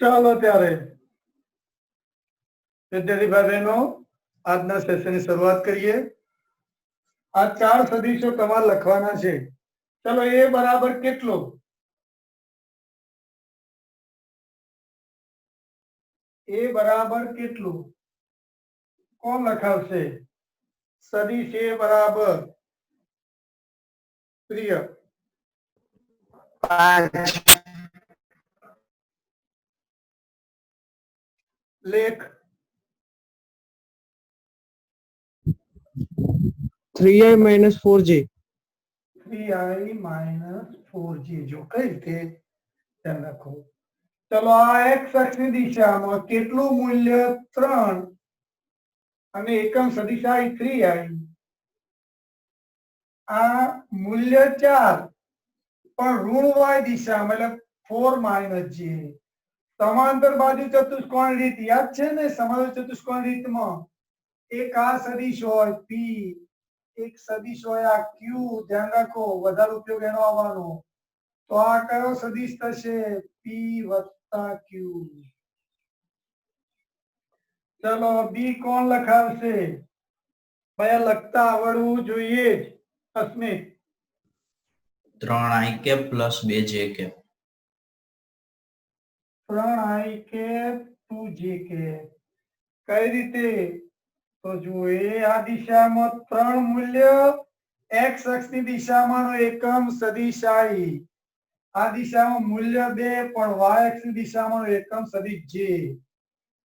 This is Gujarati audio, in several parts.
ચાલો ત્યારે વિદ્યાર્થી ભાઈ બહેનો આજના સેશનની શરૂઆત કરીએ। આ ચાર સદીશો તમારે લખવાના છે। ચલો એ બરાબર કેટલો? એ બરાબર કેટલું કોણ લખાવશે? સદીશ એ બરાબર પ્રિય 5 લેખ 3i minus 4j 3i minus 4j જો કઈ રીતે ધ્યાન રાખો। ચલો આ x અક્ષની દિશામાં કેટલું મૂલ્ય 3 અને એકમ સદિશ i 3i આ મૂલ્ય 4 પણ ઋણ y દિશામાં એટલે 4 માઇનસ j સમાંતર બાજુ ચતુષ્કોણ રીત યાદ છે ને? સમાંતર ચતુષ્કોણ રીતમાં એક આ સદિશ હોય p, એક સદિશ હોય આ q, ધ્યાન રાખો વધારે ઉપયોગ એનો આવવાનો। તો આ કયો સદિશ થશે? p વત્તા q। ચલો બી કોણ લખાવશે? ભાઈ લખતા આવડવું જોઈએ જ। Asmit 3i cap plus 2j cap 3i cap 2j cap કઈ રીતે? તો જો એ આ દિશામાં 3 મૂલ્ય x અક્ષની દિશામાંનો એકમ સદિશ i આ દિશામાં મૂલ્ય 2 પણ y અક્ષની દિશામાંનો એકમ સદિશ j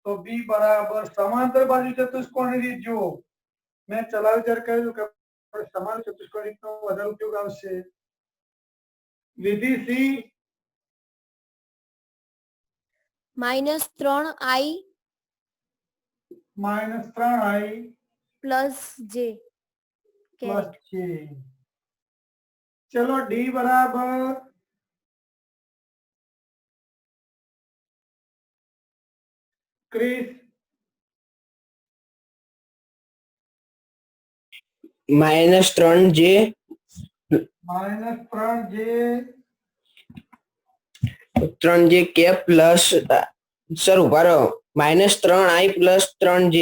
તો b બરાબર સમાંતર બાજુ ચતુષ્કોણની રીત જો મેં ચલાવ્યું ત્યારે કહ્યું કે સમાંતર ચતુષ્કોણ રીતનો વધારે ઉપયોગ આવશે। Vidhi C -3i minus 3i plus j plus j। चलो डी बराबर Kris -3j minus 3j 3j cap plus sir ઉભા રહો -3i plus 3j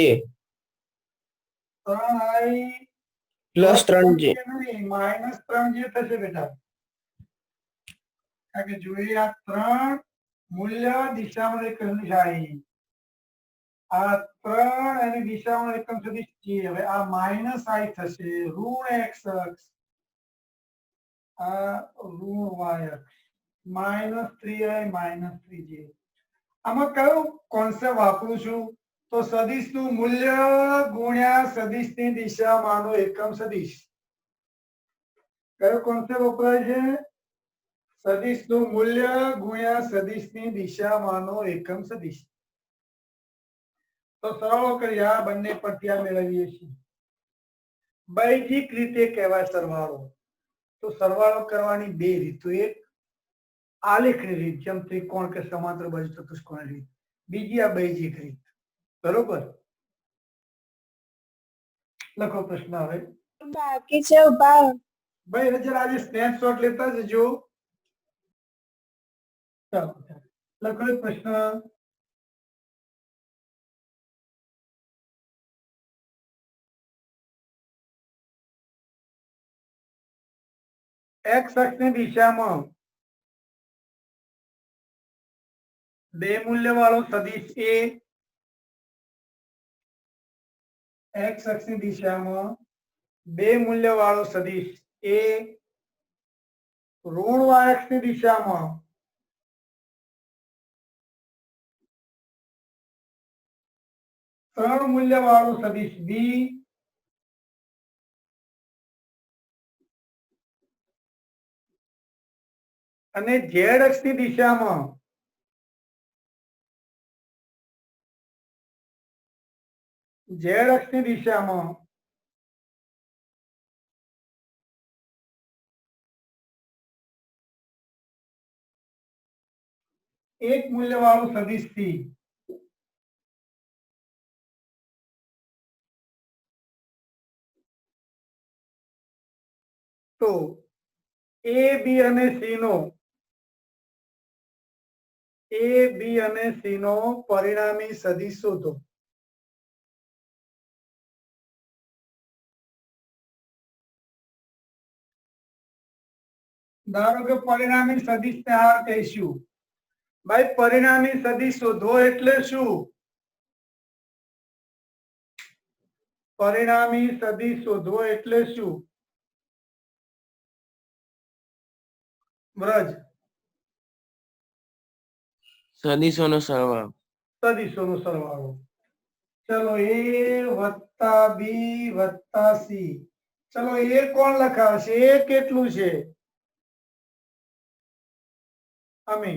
3i plus 3j नहीं minus 3j થશે બેટા કારણ કે જોઈએ આ 3 મૂલ્ય દિશામાં એકમ સદિશ i આ 3 અને દિશામાં એકમ સદિશ j હવે આ માઈનસ i થશે ઋણ x અક્ષ આ ઋણ y અક્ષ -3i -3j આમાં કયો કોન્સેપ્ટ વાપરું છું? તો સદિશનું મૂલ્ય ગુણ્યા સદિશની દિશામાંનો એકમ સદિશ કયો કોન્સેપ્ટ વપરાય છે? સદિશનું મૂલ્ય ગુણ્યા સદિશની દિશામાંનો એકમ સદિશ। તો સરળ કરી આ બંને પરથી આ મેળવીએ છીએ। બૈજિક રીતે કહેવાય સરવાળો। તો સરવાળો કરવાની બે રીતો, એક આલેખની રીત જેમ ત્રિકોણ કે સમાંતર બાજુ ચતુષ્કોણ રીત, બીજી આ બૈજિક રીત। બરોબર લખો પ્રશ્ન હવે બાકી છે ઉભા ભાઈ જરા આજે સ્નેપશોટ લેતા જજો। ચાલો લખો એક પ્રશ્ન x અક્ષની દિશામાં બે મૂલ્ય વાળો સદિશ a x અક્ષની દિશામાં બે મૂલ્ય વાળો સદિશ a ઋણ y અક્ષની દિશામાં ત્રણ મૂલ્ય વાળો સદિશ b અને z અક્ષની દિશામાં z અક્ષની દિશામાં એક મૂલ્ય વાળો સદિશ c તો a b અને c નો એ બી અને સી નો પરિણામી સદિશ શોધો. ધારો કે પરિણામી સદિશને આ કહીશું. ભાઈ પરિણામી સદિશ શોધવો એટલે શું? પરિણામી સદિશ શોધવો એટલે શું? વ્રજ. સદીશોનો સરવાળો. સદિશોનો સરવાળો. ચલો એ વત્તા બી વત્તા સી. ચલો એ કોણ લખાવશે? એ કેટલું છે? અમે.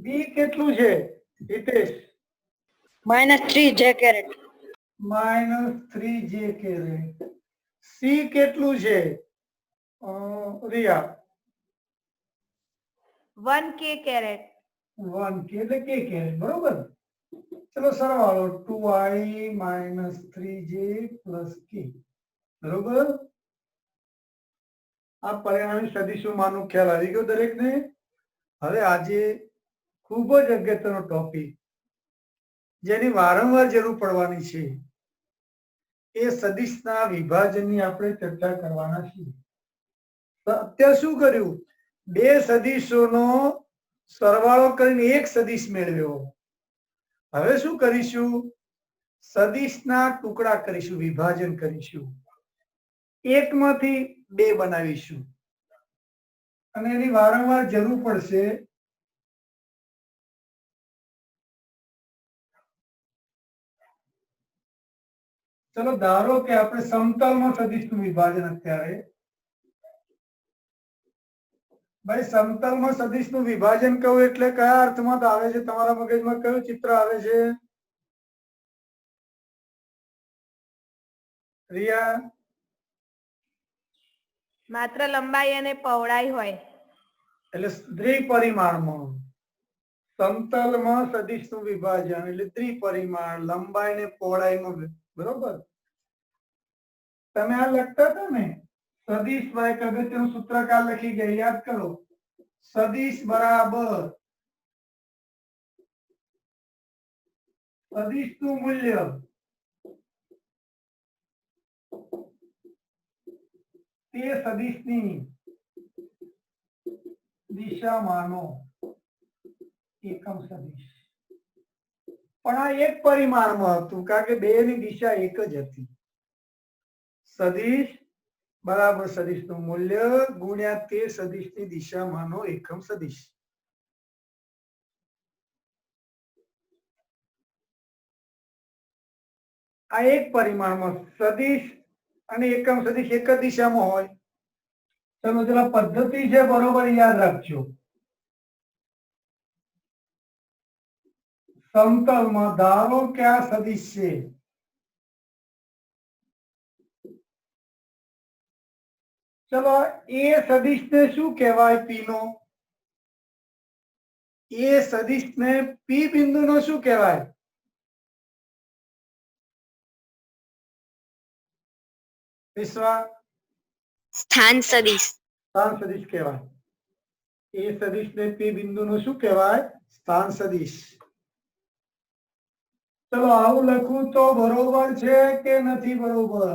બી કેટલું છે Hitesh? -3 j caret. -3 j caret. C કેટલું છે રિયા? 1 k caret. 1 k એટલે k caret, બરોબર. ચલો સરવાળો 2i - 3j + k, બરોબર. આ પરિણામી સદિશોમાંનો ખ્યાલ આવી ગયો દરેકને? હવે આજે ખૂબ જ અગત્યનો ટોપિક જેની વારંવાર જરૂર પડવાની છે એ સદિશના વિભાજનની આપણે ચર્ચા કરવાના છીએ. અત્યારે શું કર્યું? બે સદિશોનો સરવાળો કરીને એક સદિશ મેળવ્યો. હવે શું કરીશું? સદિશના ટુકડા કરીશું, વિભાજન કરીશું. એકમાંથી બે બનાવીશું અને એની વારંવાર જરૂર પડશે. ચલો ધારો કે આપણે સમતલમાં સદિશનું વિભાજન અત્યારે. ભાઈ સમતલમાં સદિશનું વિભાજન કહું એટલે કયા અર્થમાં આવે છે? તમારા મગજમાં કયું ચિત્ર આવે છે રિયા? માત્ર લંબાઈ અને પહોળાઈ હોય એટલે દ્વિપરિમાણમાં. સમતલમાં સદિશનું વિભાજન એટલે ત્રિપરિમાણ, લંબાઈ ને પહોળાઈમાં, બરોબર. તમે આ લખતા હતા ને સદિશ બાય અગત્યનું સૂત્રકાર લખી ગયા, યાદ કરો. સદિશ બરાબર સદિશનું મૂલ્ય તે સદિશની દિશામાંનો એકમ સદિશ. પણ આ એક પરિમાણમાં હતું કારણ કે બે ની દિશા એક જ હતી. સદિશ બરાબર સદિશનું મૂલ્ય ગુણ્યા તે સદિશની દિશામાંનો એકમ સદિશ. આ એક પરિમાણમાં સદિશ અને એકમ સદિશ એક જ દિશામાં હોય. ચલો જરા પદ્ધતિ છે, બરોબર યાદ રાખજો. સમતલમાં ધારો કે આ સદિશ છે. ચલો એ સદિશને શું કહેવાય? પી નો. એ સદિશને પી બિંદુનો શું કહેવાય? વિશ્વા? સ્થાન સદિશ. સ્થાન સદિશ કહેવાય. એ સદિશને પી બિંદુનો શું કહેવાય? સ્થાન સદિશ. ચલો આવું લખું તો બરોબર છે કે નથી બરોબર?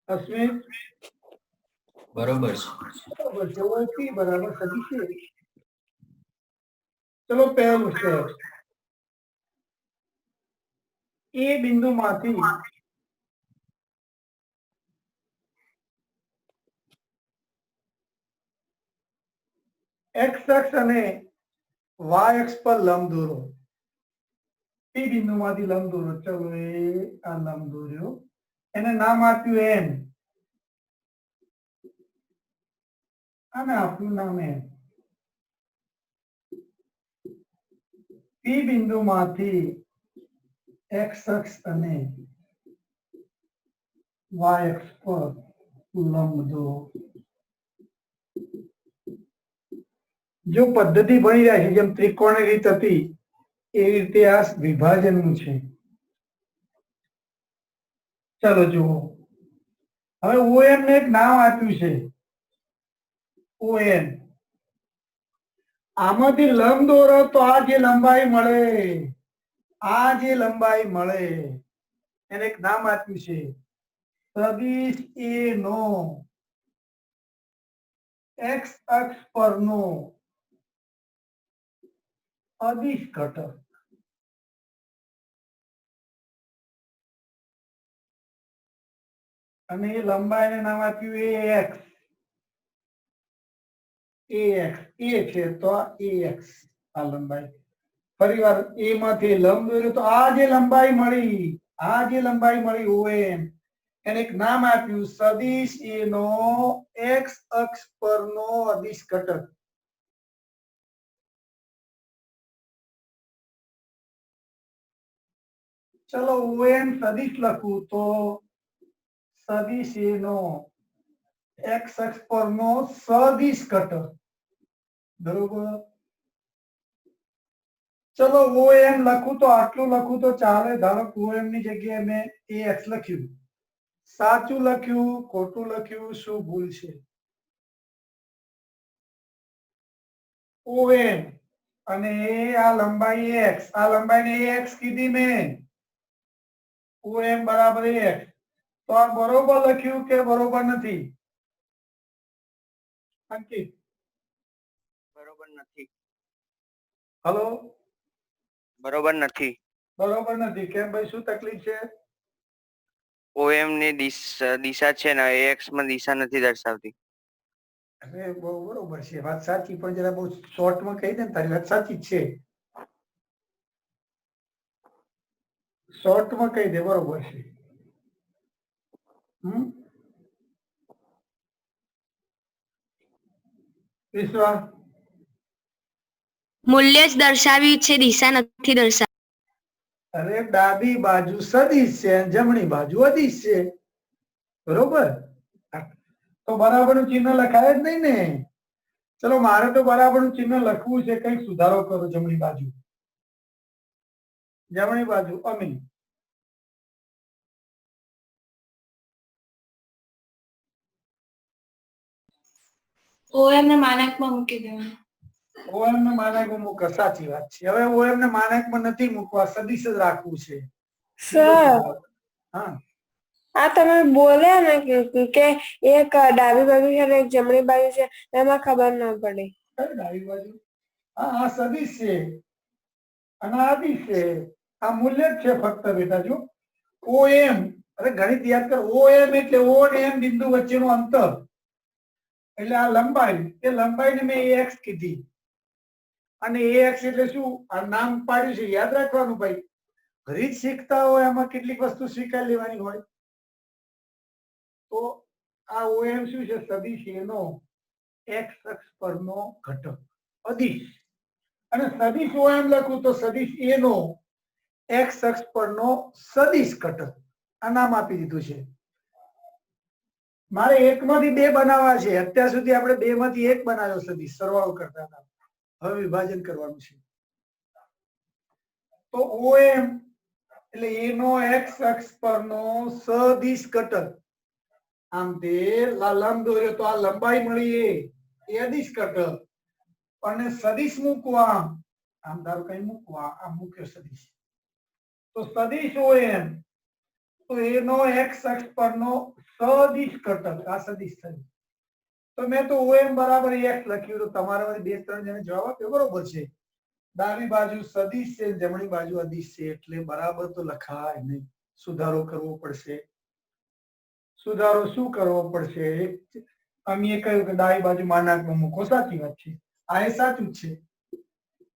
અશ્વિન? બરોબર છે. બરોબર છે. ઓપી બરાબર સદિશ છે. ચલો પહેલું સ્ટેપ. એ બિંદુમાંથી એક્સ અક્ષ અને વાય અક્ષ પર લંબ દોરો. પી બિંદુમાંથી લંબ દોરો. ચલો એ આ લંબ દોર્યો, એને નામ આપ્યું એમ અને આપ્યું નામ એમ. પી બિંદુમાંથી એક્સ અક્ષ અને વાય અક્ષ પર લંબ દોરો. જો પદ્ધતિ ભણી રહ્યા છે જેમ ત્રિકોણની રીત હતી એવી રીતે આ વિભાજનનું છે. ચાલો જુઓ, હવે ON ને એક નામ આપ્યું છે ON. આમાંથી લંબ દોરો તો આ જે લંબાઈ મળે એને એક નામ આપ્યું છે સદિશ A નો x અક્ષ પરનો અદિશ ઘટક. અને એ લંબાઈને નામ આપ્યું AX. A છે તો AX આ લંબાઈ. ફરીવાર A માંથી લંબ દોર્યો તો આ જે લંબાઈ મળી ON એને એક નામ આપ્યું સદિશ A નો x અક્ષ પરનો અદિશ ઘટક. ચલો ON સદિશ લખું તો સદિશ A નો x અક્ષ પરનો સદિશ ઘટક. બરોબર. ચલો OM લખું તો આટલું લખું તો ચાલે. ધારો કે OM ની જગ્યાએ મેં AX લખ્યું. સાચું લખ્યું, ખોટું લખ્યું, શું ભૂલ છે? OM અને આ લંબાઈ x, આ લંબાઈને AX કીધી મેં. OM બરાબર AX. તો આ બરોબર લખ્યું કે બરોબર નથી? અંકિત બરોબર નથી. હલો, બરોબર નથી. બરોબર નથી. કેમ ભાઈ, શું તકલીફ છે? OM ની દિશા છે ને AX માં દિશા નથી દર્શાવતી. અરે બહુ બરોબર છે, વાત સાચી, પણ જરા બહુ શોર્ટમાં કહી દે ને. તારી વાત સાચી જ છે, શોર્ટમાં કહી દે, બરોબર છે. વિશ્વા, મૂલ્ય જ દર્શાવ્યું છે, દિશા નથી દર્શાવી. અરે ડાબી બાજુ સદિશ છે, જમણી બાજુ અદિશ છે. બરોબર. તો બરાબરનું ચિહ્ન લખાય જ નહીં ને. ચલો, મારે તો બરાબરનું ચિહ્ન લખવું છે. કંઈક સુધારો કરો. જમણી બાજુ અમી. OM ને માનાંકમાં મૂકી દેવાનું. OM ને માનાંકમાં મૂકો. સાચી વાત છે. હવે OM ને માનાંકમાં નથી મૂકવા, સદિશ જ રાખવું છે. સર, હા, આ તમે બોલ્યા ને કે એક ડાબી બાજુ છે અને એક જમણી બાજુ છે, એમાં ખબર ના પડી. કઈ ડાબી બાજુ? હા, આ સદિશ છે અને આ અદિશ છે. આ મૂલ્ય જ છે ફક્ત બેટા. જો OM, અરે ગણિત યાદ કર. OM એટલે O અને M બિંદુ વચ્ચેનું અંતર. એટલે આ લંબાઈ, એ લંબાઈને મેં AX કીધી. અને AX એટલે શું? આ નામ પાડ્યું છે, યાદ રાખવાનું ભાઈ. રીત શીખતા હોય એમાં કેટલીક વસ્તુ સ્વીકાર લેવાની હોય. તો આ OM શું છે? સદિશ A નો x અક્ષ પરનો ઘટક, અદિશ. અને સદિશ OM લખું તો સદિશ A નો x અક્ષ પરનો સદિશ ઘટક. આ નામ આપી દીધું છે. મારે એકમાંથી બે બનાવવા છે. અત્યાર સુધી આપણે બે માંથી એક બનાવ્યો સદિશ, સરવાળો કરતા હતા. હવે વિભાજન કરવાનું છે. તો OM એટલે A નો x અક્ષ પરનો સદિશ ઘટક. આમ તે લંબ દોર્યો તો આ લંબાઈ મળી, એ અદિશ ઘટક. અને સદિશ મૂકવા, આમ ધારો કઈ મૂકવા, આમ મૂક્યો સદિશ. તો સદિશ OM તો A નો x અક્ષ પરનો સદિશ ઘટક. આ સદિશ થયું. તો મેં તો OM બરાબર x લખ્યું. તો તમારા બે ત્રણ જણે જવાબ આપ્યો, બરોબર છે. ડાબી બાજુ સદિશ છે, જમણી બાજુ અદિશ છે, એટલે બરાબર તો લખાય નહીં. સુધારો કરવો પડશે. સુધારો શું કરવો પડશે? અમે કહ્યું કે ડાબી બાજુ માનાંકમાં મૂકો. સાચી વાત છે, આ એ સાચું જ છે.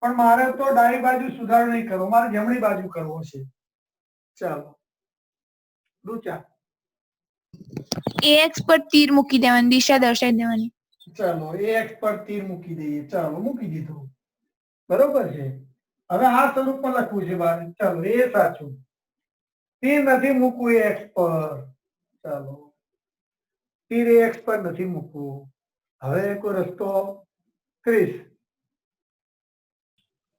પણ મારે તો ડાબી બાજુ સુધારો નહીં કરવો, મારે જમણી બાજુ કરવો છે. ચાલો રૂચા, AX પર તીર મૂકી દેવાની, દિશા દર્શાવી દેવાની. ચાલો AX પર તીર મૂકી દઈએ. ચાલો, મૂકી દીધું. બરોબર છે. હવે આ સ્વરૂપમાં લખવું છે બાર. ચાલો, એ સાચું. તીર નથી મૂકવું AX પર. ચાલો, તીર AX પર નથી મૂકવું. હવે કોઈ રસ્તો ક્રિસ?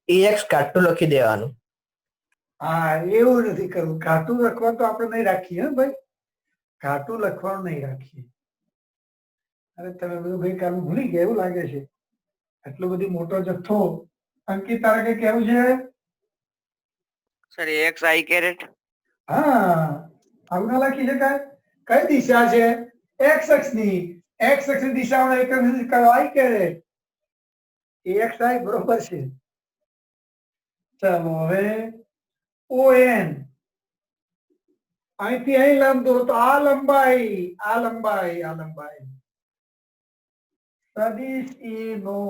એક્સ કાટું લખી દેવાનું. હા, એવું નથી કરવું. ઘાટું લખવા તો આપણે નહીં રાખીએ હે ભાઈ, ઘાટું લખવાનું નહીં રાખીએ. અરે તમે બધું ભાઈ કામ ભૂલી ગયા એવું લાગે છે. આટલો બધી મોટો જથ્થો. અંકિત તારે કઈ કેવું છે? સર એક્સ આઈ કેરેટ. હા, આવું ના લખી શકાય. કઈ દિશા છે? એક્સ અક્ષની. એક્સ અક્ષની દિશામાં એકમ આઈ કેરેટ. એક્સ આઈ બરોબર છે. ચાલો હવે ON. અહીંથી અહીં લંબ દોરો તો આ લંબાઈ, આ લંબાઈ, આ લંબાઈ. સદિશ A નો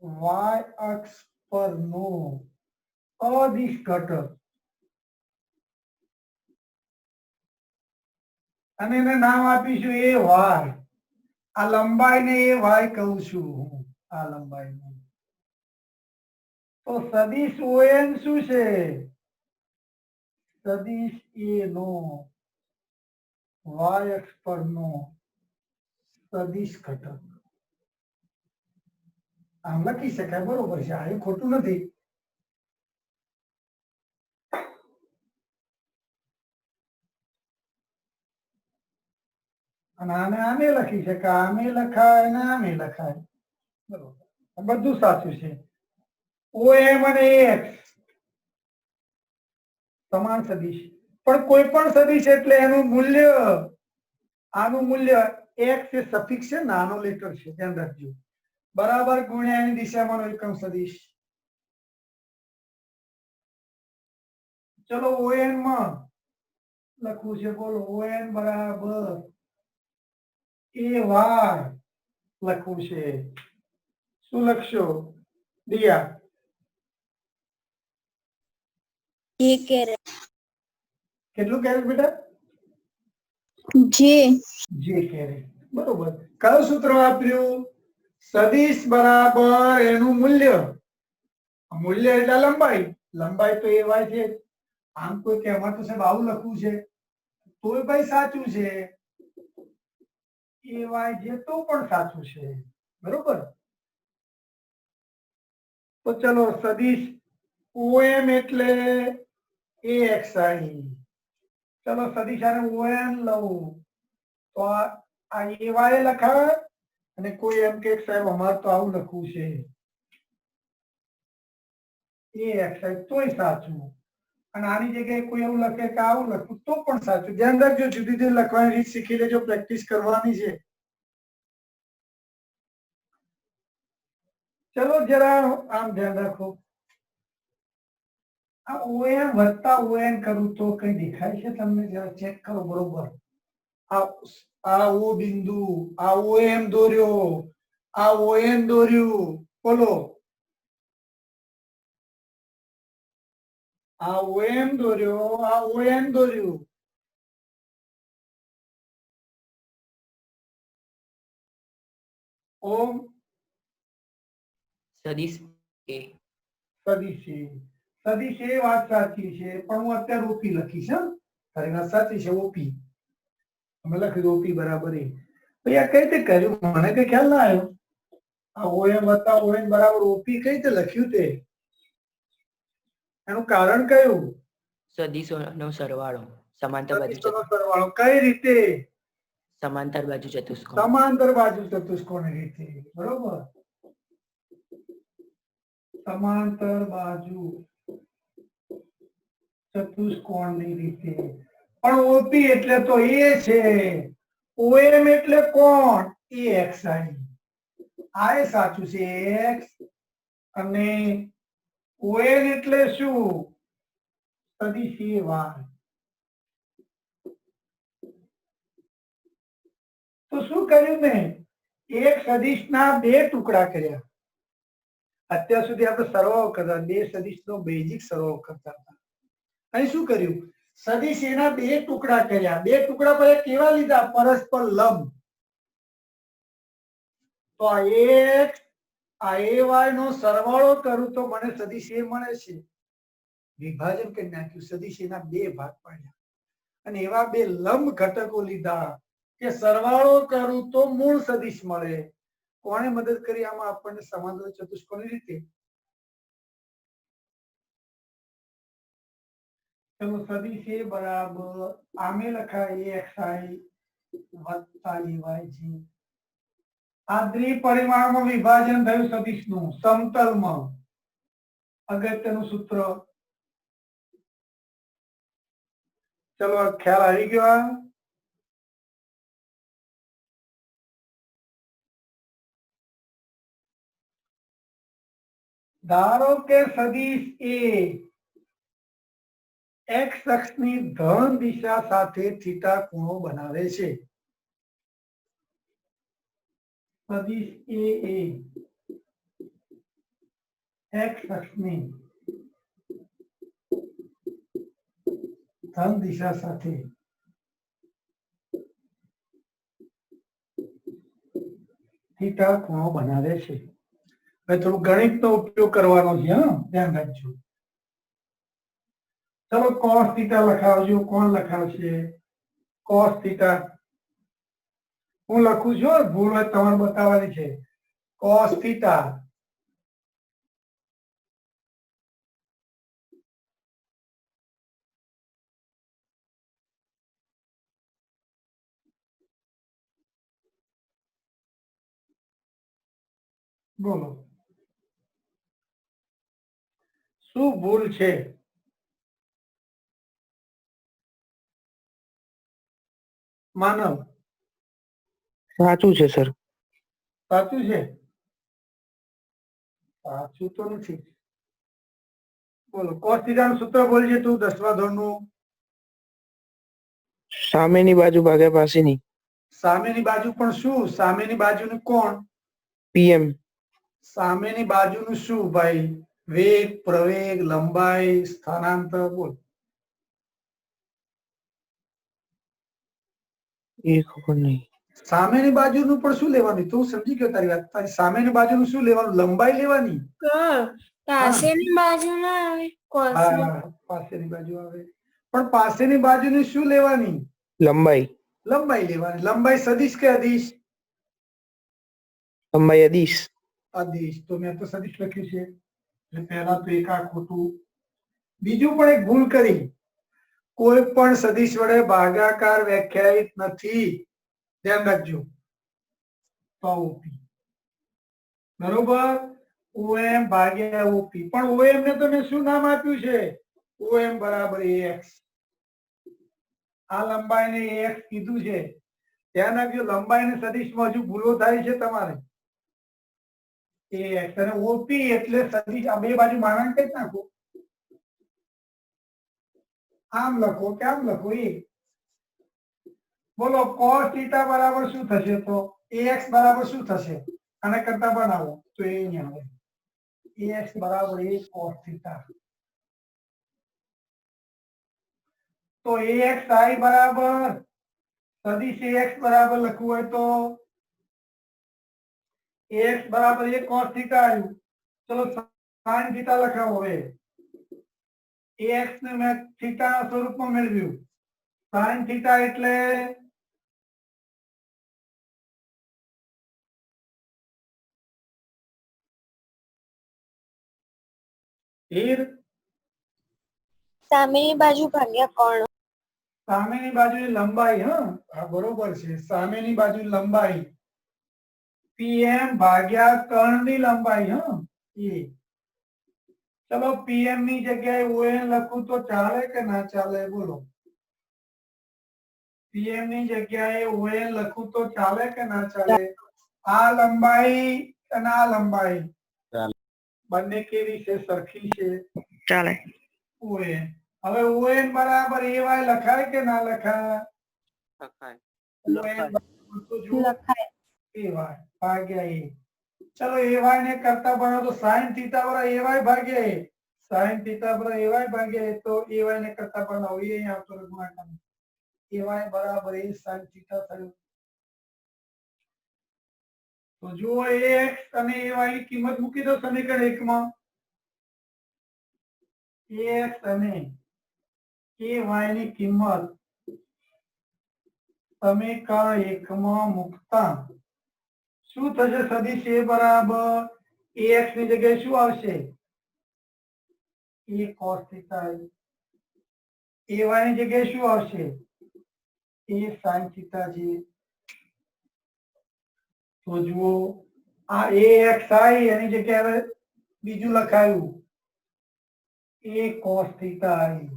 y અક્ષ પરનો અદિશ ઘટક, અને એને નામ આપીશું AY. આ લંબાઈને AY કહું છું હું, આ લંબાઈને. તો સદિશ ON શું છે? સદિશ A નો y અક્ષ પરનો સદિશ ઘટક. આમ લખી શકાય, બરોબર છે. આ ખોટું નથી. અને આને આમે લખી શકાય, આમે લખાય અને આમે લખાય, બરોબર. બધું સાચું છે. OM અને AX સમાન સદિશ, પણ કોઈ પણ સદિશ એટલે એનું મૂલ્ય, આનું મૂલ્ય x એ સફિક્સ છે, નાનો લેટર છે, ધ્યાન રાખજો. બરાબર ગુણ્યા એની દિશામાંનો એકમ સદિશ. ચલો ON માં લખવું છે, બોલો. ON બરાબર AY લખવું છે. શું લખશો દિયા? કેટલું કેરેટ બેટા? જે કેરેટ, બરોબર. કયું સૂત્ર વાપર્યું? સદિશ બરાબર એનું મૂલ્ય. મૂલ્ય એટલે લંબાઈ, લંબાઈ તો AY છે. આમ કોઈ કહેવા તો સાહેબ આવું લખવું છે, તોય ભાઈ સાચું છે. AY જે તો પણ સાચું છે, બરોબર. તો ચલો સદિશ OM એટલે AXI. ચલો સદિશ આને OM લઉં તો આ AY લખાય, અને કોઈ એમ કે સાહેબ અમારે તો આવું લખવું છે AXI, તોય સાચું. અને આની જગ્યાએ કોઈ એવું લખે કે આવું લખવું તો પણ સાચું. ધ્યાન રાખજો, જુદી જુદી લખવાની રીત શીખી લેજો, પ્રેક્ટિસ કરવાની છે. ચલો જરા આમ ધ્યાન રાખો. આ OM વત્તા ON કરું તો કઈ દેખાય છે તમને? જરા ચેક કરો, બરોબર. આ O બિંદુ, આ OM દોર્યો, આ ON દોર્યું, બોલો. આ OM દોર્યો, આ ON દોર્યું. ઓમ સદિશ A. સદિશ A. સદિશ A વાત સાચી છે, પણ હું અત્યારે ઓપી લખીશ. હા, તારી વાત સાચી છે. ઓપી અમે લખી દો, ઓપી બરાબર A. ભાઈ આ કઈ રીતે કર્યું? મને કઈ ખ્યાલ ના આવ્યો. આ OM વત્તા ON બરાબર ઓપી કઈ રીતે લખ્યું તે? એનું કારણ કયું? સદિશોનો સરવાળો, સમાંતર બાજુ સદિશોનો સરવાળો. કઈ રીતે? સમાંતર બાજુ ચતુષ્કોણ. સમાંતર બાજુ ચતુષ્કોણની રીતે, બરોબર. સમાંતર બાજુ ચતુષ્કોણની રીતે. પણ ઓપી એટલે તો A છે, OM એટલે કોણ? AXI. આ એ સાચું છે, X. અને ON એટલે શું? સદિશ AY. તો શું કર્યું મેં? એક સદિશના બે ટુકડા કર્યા. અત્યાર સુધી આપણે સરવાળો કરતા, બે સદિશનો બેઝિક સરવાળો કરતા હતા. અહીં શું કર્યું? સદિશ એના બે ટુકડા કર્યા. બે ટુકડા પર કેવા લીધા? પરસ્પર લંબ. તો આ એક, આ AY નો સરવાળો કરું તો મને સદિશ A મળે છે. વિભાજન કરી નાખ્યું, સદિશ એના બે ભાગ પાડ્યા, અને એવા બે લંબ ઘટકો લીધા કે સરવાળો કરું તો મૂળ સદિશ મળે. કોણે મદદ કરી આમાં આપણને? સમાંતર ચતુષ્કોણની રીતે. चलो सदिश ए बराबर आमे लखाय axi વત્તા ay આ દ્વિપરિમાણમાં વિભાજન થયું સદિશનું સમતલમાં અગત્યનું સૂત્ર ચલો આ ખ્યાલ આવી ગયો આ ધારો કે સદિશ એ x અક્ષની ધન દિશા સાથે થીટા ખૂણો બનાવે છે સદિશ એ x અક્ષની ધન દિશા સાથે થીટા ખૂણો બનાવે છે હવે થોડું ગણિતનો ઉપયોગ કરવાનો છે હા ધ્યાન રાખજો ચલો cos થીટા લખાવજો કોણ લખાવશે cos થીટા હું લખું છું ભૂલ હોય તમારે બતાવવાની છે cos થીટા બોલો શું ભૂલ છે માનવ સાચું છે સર સાચું છે સાચું તો નથી બોલો cos થીટાનું સૂત્ર બોલજે તું 10મા ધોરણનું સામેની બાજુ ભાગ્યા પાસેની સામેની બાજુ પણ શું સામેની બાજુનું કોણ પીએમ સામેની બાજુનું શું ભાઈ વેગ પ્રવેગ લંબાઈ સ્થાનાંતર બોલ એ ખબર નહીં સામેની બાજુનું પણ શું લેવાનું તું સમજી ગયો તારી વાત તારી સામેની બાજુનું શું લેવાનું લંબાઈ લેવાની પાસેની બાજુ ના આવે હા પાસેની બાજુ આવે પણ પાસેની બાજુની શું લેવાની લંબાઈ લંબાઈ લેવાની લંબાઈ સદિશ કે અદિશ લંબાઈ અદિશ અદિશ તો મેં તો સદિશ લખ્યું છે એટલે પહેલા તો એક આ ખોટું બીજું પણ એક ભૂલ કરી કોઈ પણ સદિશ વડે ભાગાકાર વ્યાખ્યાયિત નથી ધ્યાન રાખજો ઓપી બરોબર ઓએમ ભાગ્યા ઓપી પણ ઓએમ ને તો મેં શું નામ આપ્યું છે ઓએમ બરાબર ax આ લંબાઈને ax કીધું છે ધ્યાન રાખજો લંબાઈને સદિશમાં હજુ ભૂલો થાય છે તમારે ax અને ઓપી એટલે સદિશ આ બે બાજુ માનાંકિત નાખો આમ લખો કે આમ લખો એ બોલો cos થીટા બરાબર શું થશે તો ax બરાબર શું થશે આને કરતા બનાવો તો એ અહીંયા આવે ax બરાબર a cos થીટા તો axi બરાબર સદિશ ax બરાબર લખવું હોય તો ax બરાબર a cos થીટા આવ્યું ચલો sin થીટા લખાવો હવે ax ને મેં થીટાના સ્વરૂપમાં મેળવ્યું sin થીટા એટલે સામેની બાજુ ભાગ્યા કોણ સામેની બાજુની લંબાઈ હા બરોબર છે સામેની બાજુ લંબાઈ pm ભાગ્યા કર્ણની લંબાઈ એ ચલો pm ની જગ્યાએ on લખું તો ચાલે કે ના ચાલે બોલો pm ની જગ્યાએ on લખું તો ચાલે કે ના ચાલે આ લંબાઈ અને આ લંબાઈ બંને કેવી છે સરખી છે ચાલે on હવે on બરાબર ay લખાય કે ના લખાય લખાય on બરાબર તો જો લખાય ay ભાગ્યા a ચલો ay ને કરતા બનાવો તો sin થીટા બરાબર ay ભાગ્યા a sin થીટા બરાબર ay ભાગ્યા a તો ay ને કરતા બનાવો એ અહીંયા આવતો ગુણાકાર ay બરાબર a sin થીટા થયું તો જો ax અને ay ની કિંમત મૂકી દો સમીકરણ 1 માં ax અને ay ની કિંમત સમીકરણ 1 માં મૂકતા શું થશે સદિશ a બરાબર ax ની જગ્યાએ શું આવશે a cos થીટા એવાય ની જગ્યાએ શું આવશે એ સાઈન થીટા છે તો જુઓ આ એ એક્સ આઈ એની જગ્યાએ હવે બીજું લખાયું એ કોસ થીટા આઈ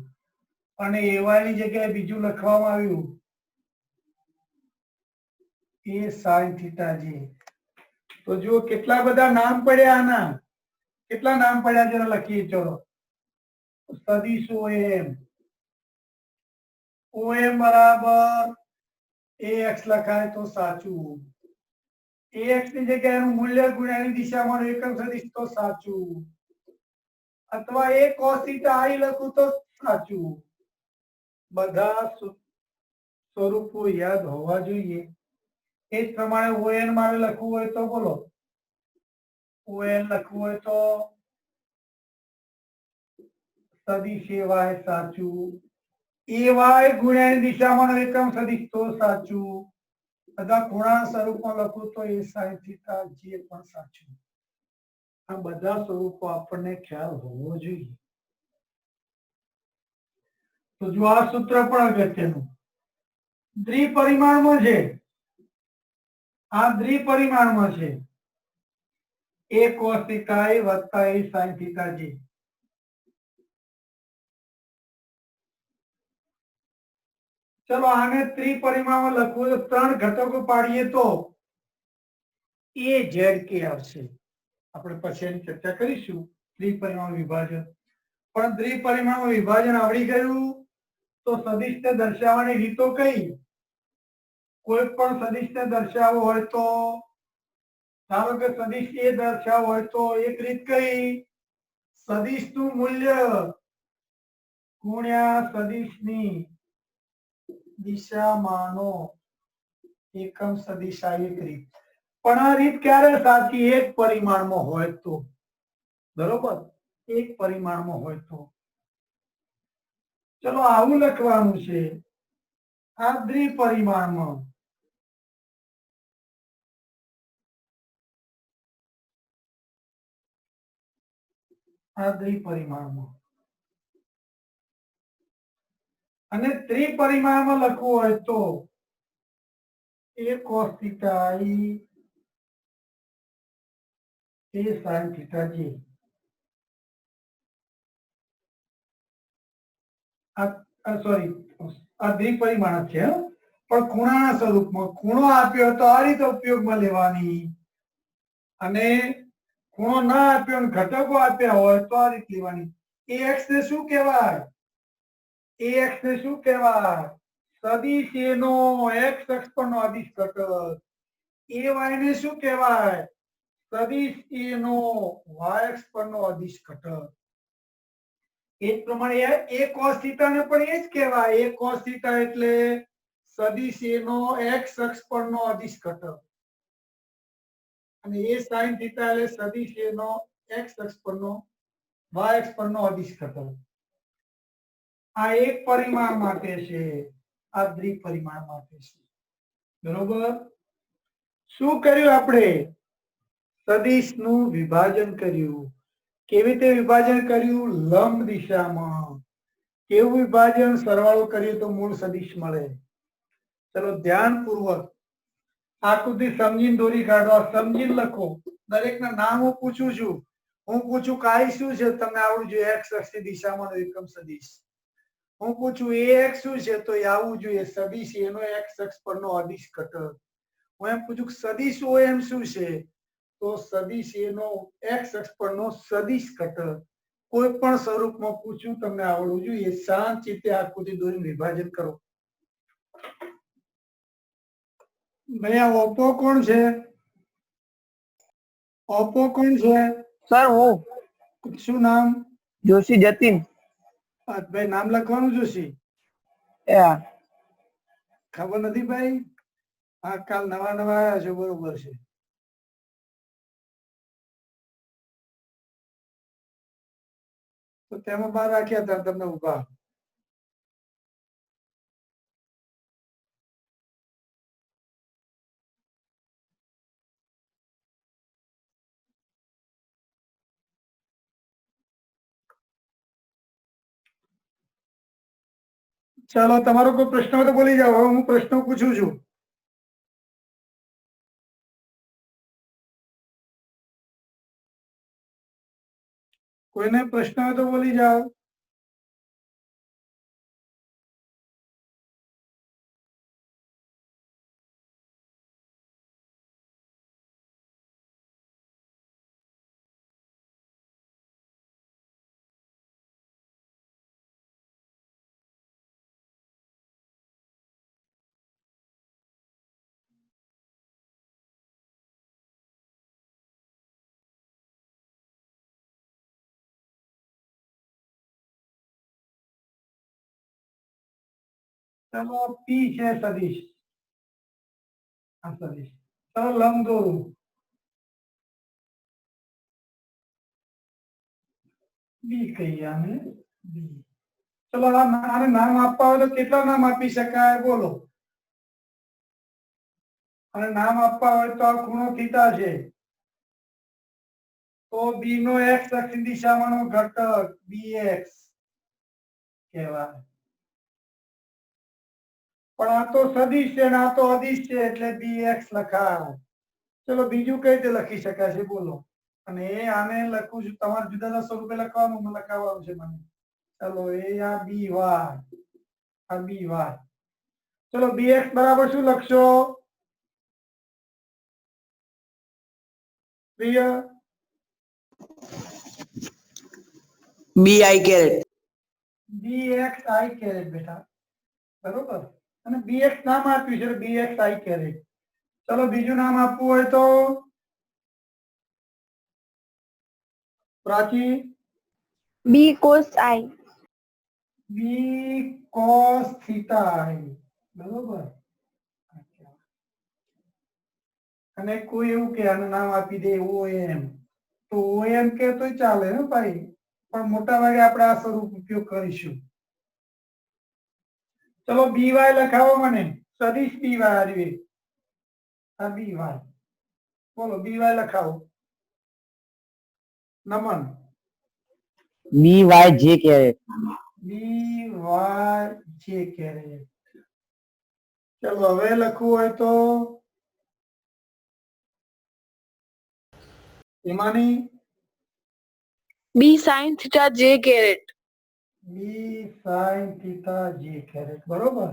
અને એવાય ની જગ્યાએ બીજું લખવામાં આવ્યું એ સાઈન થીટા જી તો જુઓ કેટલા બધા નામ પડ્યા આના કેટલા નામ પડ્યા જરા લખીએ ચલો સદીશ ઓએમ બરાબર ax લખાય તો સાચું ax ની જગ્યાએ એનું મૂલ્ય ગુણ્યા એની દિશામાં એકમ સદિશ તો સાચું અથવા a cos થીટા i લખું તો સાચું બધા સ્વરૂપો યાદ હોવા જોઈએ એ જ પ્રમાણે ON મારે લખવું હોય તો બોલો ON લખવું હોય તો સદિશ ay સાચું ay ગુણ્યા એની દિશામાં એકમ સદિશ તો સાચું અથવા ખૂણા સ્વરૂપમાં લખું તો એ sin થીટા જે પણ સાચું આ બધા સ્વરૂપો આપણને ખ્યાલ હોવો જોઈએ તો જો આ સૂત્ર પણ અગત્યનું દ્વિપરિમાણમાં છે આ દ્વિપરિમાણમાં છે a cos થીટા i વત્તા a sin થીટા j ચલો આને ત્રિપરિમાણમાં લખવું તો ત્રણ ઘટકો પાડીએ તો a z k આવશે આપણે પછી એની ચર્ચા કરીશું ત્રિપરિમાણ વિભાજન પણ ત્રિપરિમાણમાં વિભાજન આવડી ગયું તો સદિશને દર્શાવવાની રીતો કઈ કોઈ પણ સદિશને દર્શાવવો હોય તો ધારો કે સદિશ એ દર્શાવવો હોય તો એક રીત કઈ સદિશનું મૂલ્ય ગુણ્યા સદિશની દિશામાનો એકમ સદિશ આ એક રીત પણ આ રીત ક્યારે સાચી એક પરિમાણમાં હોય તો બરોબર એક પરિમાણમાં હોય તો ચલો આવું લખવાનું છે આ દ્વિપરિમાણમાં આ દ્વિપરિમાણમાં અને ત્રિપરિમાણમાં લખવું હોય તો a cos theta i a sin theta j sorry આ દ્વિપરિમાણ છે પણ ખૂણાના સ્વરૂપમાં ખૂણો આપ્યો તો આ રીતે ઉપયોગમાં લેવાની અને ખૂણો ના આપ્યો અને ઘટકો આપ્યા હોય તો આ રીતે લેવાની ax ને શું કહેવાય ax ને શું કહેવાય સદિશ a નો x અક્ષ પરનો અદિશ ઘટક ay ને શું કહેવાય સદિશ a નો y અક્ષ પરનો અદિશ ઘટક એ જ પ્રમાણે a cos થીટા ને પણ એ જ કહેવાય a cos થીટા એટલે સદિશ a નો x અક્ષ પરનો અદિશ ઘટક અને a sin થીટા એટલે સદિશ a નો x અક્ષ પરનો y અક્ષ પરનો અદિશ ઘટક આ એક પરિમાણ માટે છે આ દ્વિપરિમાણ માટે છે બરોબર શું કર્યું આપણે સદિશનું વિભાજન કર્યું કેવી રીતે વિભાજન કર્યું લંબ દિશામાં કેવું વિભાજન સરવાળો કર્યું તો મૂળ સદિશ મળે ચલો ધ્યાનપૂર્વક આકૃતિ સમજીને દોરી કાઢો સમજીને લખો દરેકના નામ હું પૂછું છું હું પૂછું કાઈ શું છે તમને આવડવું જોઈએ x અક્ષની દિશામાં એકમ સદિશ હું પૂછું ax શું છે તો એ આવવું જોઈએ સદિશ એનો x અક્ષ પરનો અદિશ ઘટક હું એમ પૂછું સદિશ om શું છે તો સદિશ એનો x અક્ષ પરનો સદિશ ઘટક કોઈ પણ સ્વરૂપમાં પૂછું તમને આવડવું જોઈએ શાંત ચિત્તે આકૃતિ દોરીને વિભાજન કરો ભૈયા ઓપો કોણ છે ઓપો કોણ છે સર હું શું નામ જોશી જતીન ભાઈ નામ લખવાનું જોશી ખબર નથી ભાઈ હા કાલ નવા નવા આવ્યા છો બરોબર છે તો તેમાં બહાર રાખ્યા હતા તમને ઉભા चलो તમારો કોઈ પ્રશ્ન હોય તો બોલી જાઓ, હવે હું પ્રશ્નો પૂછું છું. કોઈને પ્રશ્ન હોય તો બોલી જાઓ. चलो पी है सदिश, हाँ सदिश. चलो लंब दौड़ू. बी कही आने बी. चलो आने नाम आपवा હોય તો કેટલા નામ આપી શકાય બોલો. અને નામ આપવા હોય તો આ ખૂણો થીટા છે, તો બી નો x અક્ષની દિશામાંનો ઘટક bx કહેવાય. પણ આ તો સદિશ છે ને આ તો અદિશ છે એટલે bx લખાય. ચલો બીજું કઈ રીતે લખી શકાય છે બોલો. અને એ આને લખું છું, તમારે જુદા જુદા સ્વરૂપે લખવાનું લખાવવાનું છે મને. ચલો એ આ બી વાય, આ બી વાય. ચલો bx બરાબર શું લખશો Priya? BI caret. bx i caret બેટા, બરોબર. અને bx નામ આપ્યું છે bx i કેરેટ. ચલો બીજું નામ આપવું હોય તો Prachi? B cos i. B cos theta i, બરોબર. અને કોઈ એવું કે આનું નામ આપી દે ઓએમ, તો ઓએમ કે તો ચાલે ને ભાઈ, પણ મોટા ભાગે આપણે આ સ્વરૂપ ઉપયોગ કરીશું. ચલો બીવાય લખાવો મને, સદિશ બીવાય આવી. આ બીવાય બોલો, બીવાય લખાવો. નમન? BY જે કેરેટ. બીવાય જે કેરેટ. ચલો હવે લખવું હોય તો એમાંની બી સાઇન થીટા જે કેરેટ. બી સાઇન થીટા જે કેરેટ, બરોબર.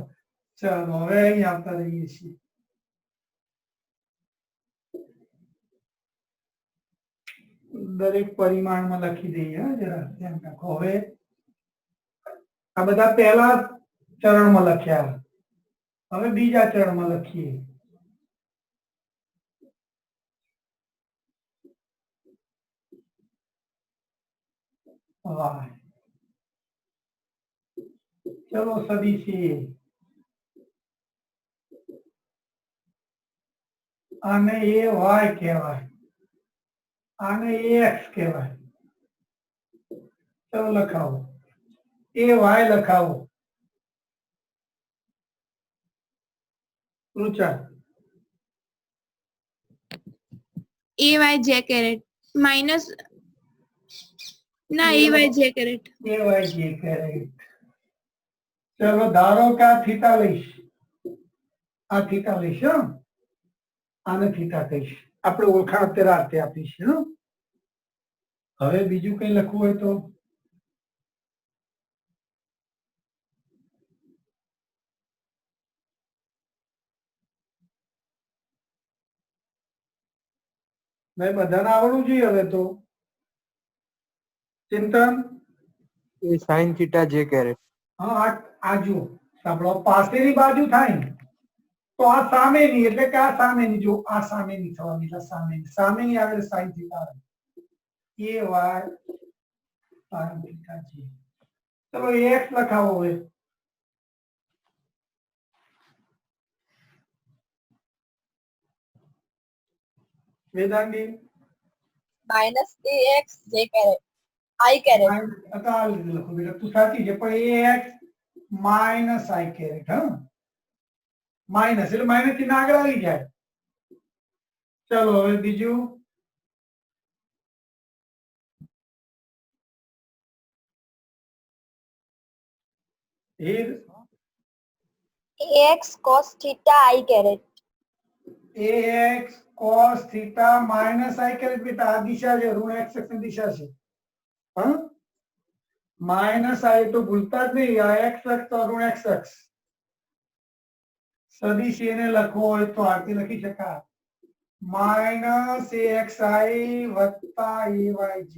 ચાલો હવે અહીં આવતા રહીએ છીએ. દરેક પરિમાણમાં લખી દઈએ, હા જરા ધ્યાન રાખો. હવે આ બધા પહેલા ચરણમાં લખ્યા, હવે બીજા ચરણમાં લખીએ. વાય. ચલો સદિશી, આને એ વાય કહેવાય, આને એક્સ કહેવાય. ચલો લખાવો, એ વાય લખાવો. રુચા? એ વાય જે કેરેટ માઇનસ ના એ વાય જે કેરેટ. એ વાય જે કેરેટ. ચલો ધારો કે આ થીટા લઈશ, આ થીટા લઈશ, હો આને થીટા કહીશ. આપણે ઓળખાણ અત્યારે આ રીતે આપીશ. હવે બીજું કઈ લખવું હોય તો ભાઈ બધાને આવડવું જોઈએ હવે તો. ચિંતન? એ સાઇન થીટા જે કેરેટ. હા આ જુઓ, સાંભળો, પાસેની બાજુ થાય ને તો આ સામેની, એટલે કે આ સામેની, જો આ સામેની થવાની, એટલે સામેની આવે સાઇન થીટા આવે. એ વાય સાઇન થીટા છે. ચલો એક્સ લખાવો હવે. વેદાંગી? માઇનસ એક્સ જે કેરેટ આઈ કેરેટ. આ રીતે લખો બેટા, તું સાચી છે, પણ એ એક્સ માઇનસ આઈ કેરેટ. હા, માઇનસ એટલે માઇનસ થી આગળ આવી જાય. ચલો હવે બીજું. Heer? ax cos theta I caret. ax cos theta minus I caret बेटा આ દિશા છે ઋણ x અક્ષની દિશા છે હા માઇનસ આ તો ભૂલતા જ નહીં આ x અક્ષ તો ઋણ x અક્ષ સદિશ એને લખવો હોય તો આરતી લખી શકાય માઇનસ axi વત્તા ayj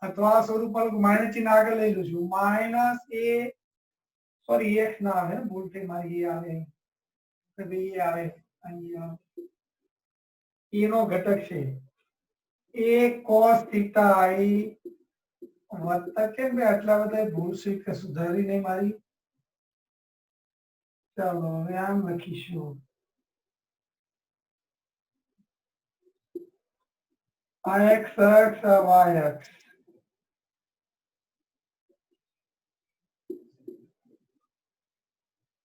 અથવા આ સ્વરૂપ માઇનસ ચિહ્ન આગળ લઈ લઉં છું માઇનસ a સોરી x ના આવે ને ભૂલ થઈ મારી એ આવે તો બે આવે અહીંયા e નો ઘટક છે a cos theta i વત્તા કેમ બે આટલા બધા ભૂલ છે કે સુધારી નહીં મારી ચાલો હવે આમ લખીશું આ x અક્ષ આ y અક્ષ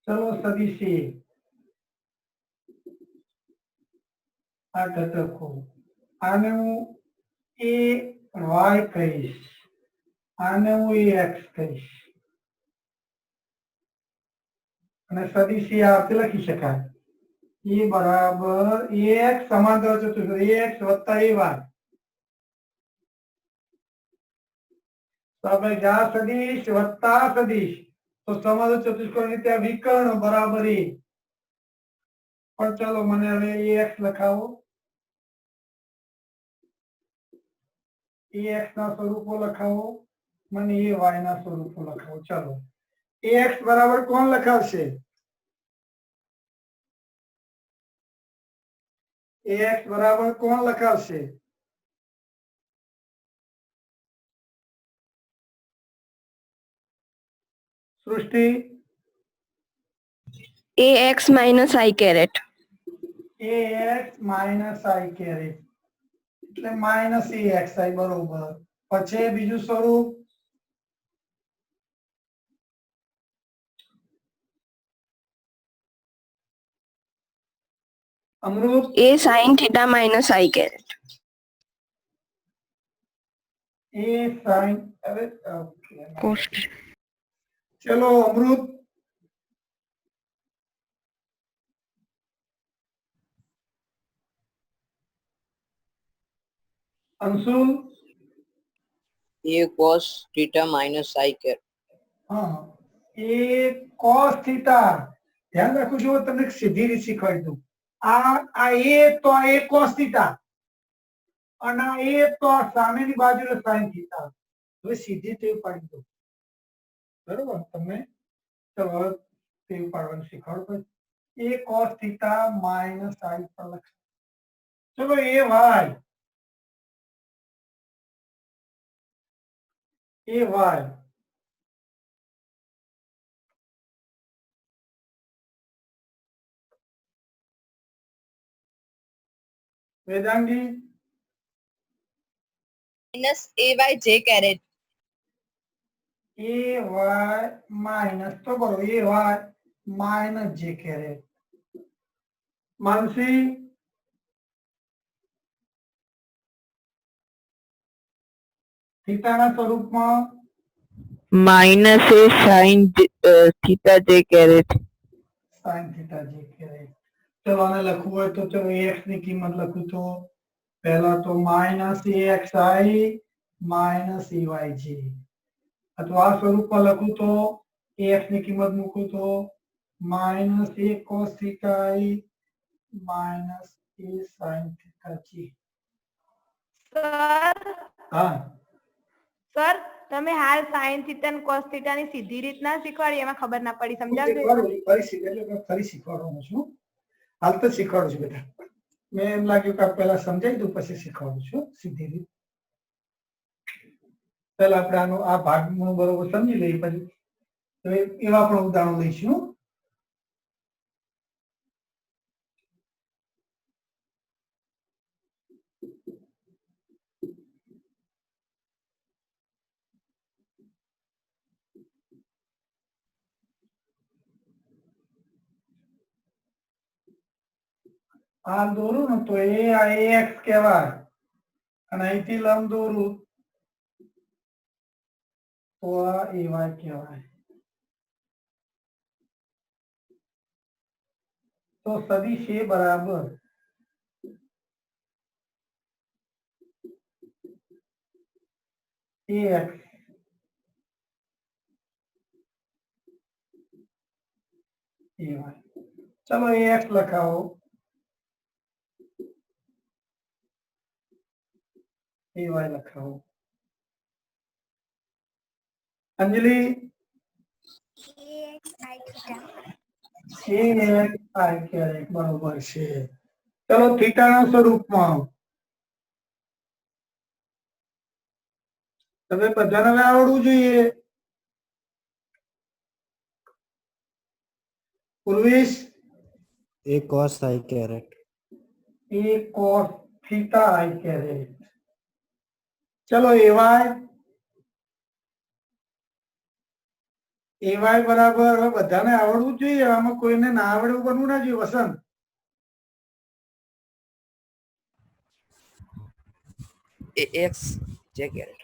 ચલો સદિશ A આ ઘટકો આને હું a y કહીશ આને હું ax કહીશ અને સદિશ A આ રીતે લખી શકાય e બરાબર ax સમાંતર ચતુષ્કોણ ax વત્તા ay તો આપણે જા સદિશ વત્તા સદિશ તો સમાંતર ચતુષ્કોણ ની ત્યાં વિકર્ણ બરાબર a પણ ચલો મને હવે ax લખાવો ax ના સ્વરૂપો લખાવો મને ay ના સ્વરૂપો લખાવો ચાલો ax બરાબર કોણ લખાવશે ax બરાબર કોણ લખાવશે સૃષ્ટિ ax minus I caret. ax minus I caret એટલે માઇનસ axi બરોબર પછી બીજું સ્વરૂપ અમૃત a sin theta minus I caret. a sin અરે ઓકે Cos. ચલો અમૃત Anshul a cos theta minus I caret. હા એ cos theta ધ્યાન રાખો જો તમને સીધી રીત શીખવાડી દઉં આ એ તો આ એ cos theta અને આ એ તો આ સામેની બાજુનો sin theta હવે સીધી ટેવ પાડી દો બરોબર તમને ચલો હવે ટેવ પાડવાનું શીખવાડો એ cos theta minus I પર લખો ચલો એ y Vedangi minus ay j caret. ay minus તો બોલો ay minus j caret માનસી થીટાના સ્વરૂપમાં minus a sin theta j caret. sin theta j caret ચલો આને લખવું હોય તો ચલો ax ની કિંમત લખું તો પહેલા તો માઇનસ axi માઇનસ ayj અથવા આ સ્વરૂપમાં લખું તો ax ની કિંમત મૂકું તો minus a cos theta i minus a sin theta j sir હા સર તમે હાલ સાઈન થીટા અને કોસ થીટા ની સીધી રીત ના શીખવાડી એમાં ખબર ના પડી સમજાવજો ફરી શીખવાડવાનું છું હાલ તો શીખવાડું છું બેટા મેં એમ લાગ્યું કે પહેલા સમજાવી દઉં પછી શીખવાડું છું સીધી રીત પહેલા આપણે આનો આ ભાગનું બરોબર સમજી લઈએ પછી તો એવા પણ ઉદાહરણો લઈશું આ દોરું ને તો એ આ ax કહેવાય અને અહીંથી લંબ દોરું તો આ ay કહેવાય तो सदिश ए बराबर ax ay। चलो ax लखाओ, ay लखाओ। अंजलि ax i कैरेट बराबर છે। चलो थीटाના સ્વરૂપમાં તમે બધાને હવે આવડવું જોઈએ। Purvesh A cos I caret. a cos theta i caret. चलो ay બરાબર હવે બધાને આવડવું જોઈએ, આમાં કોઈને ના આવડે એવું બનવું ના જોઈએ। Vasant ax j caret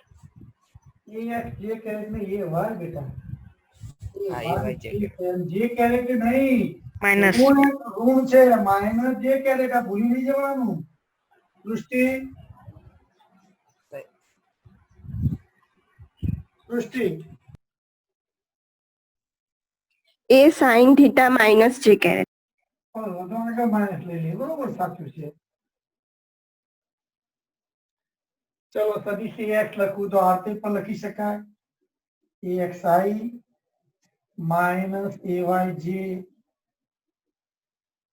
ax j caret में ay बेटा હા ay j caret જે कैरेट नहीं માઇનસ ઋણ છે માઇનસ જે कैरेट આ ભૂલી નહીં જવાનું। દૃષ્ટિ દૃષ્ટિ A sin theta minus j caret. વધુ કે માઇનસ લઈ લે, બરોબર સાચું છે। ચલો સદિશ ax લખું તો આ રીતે પણ લખી શકાય axi માઇનસ ayj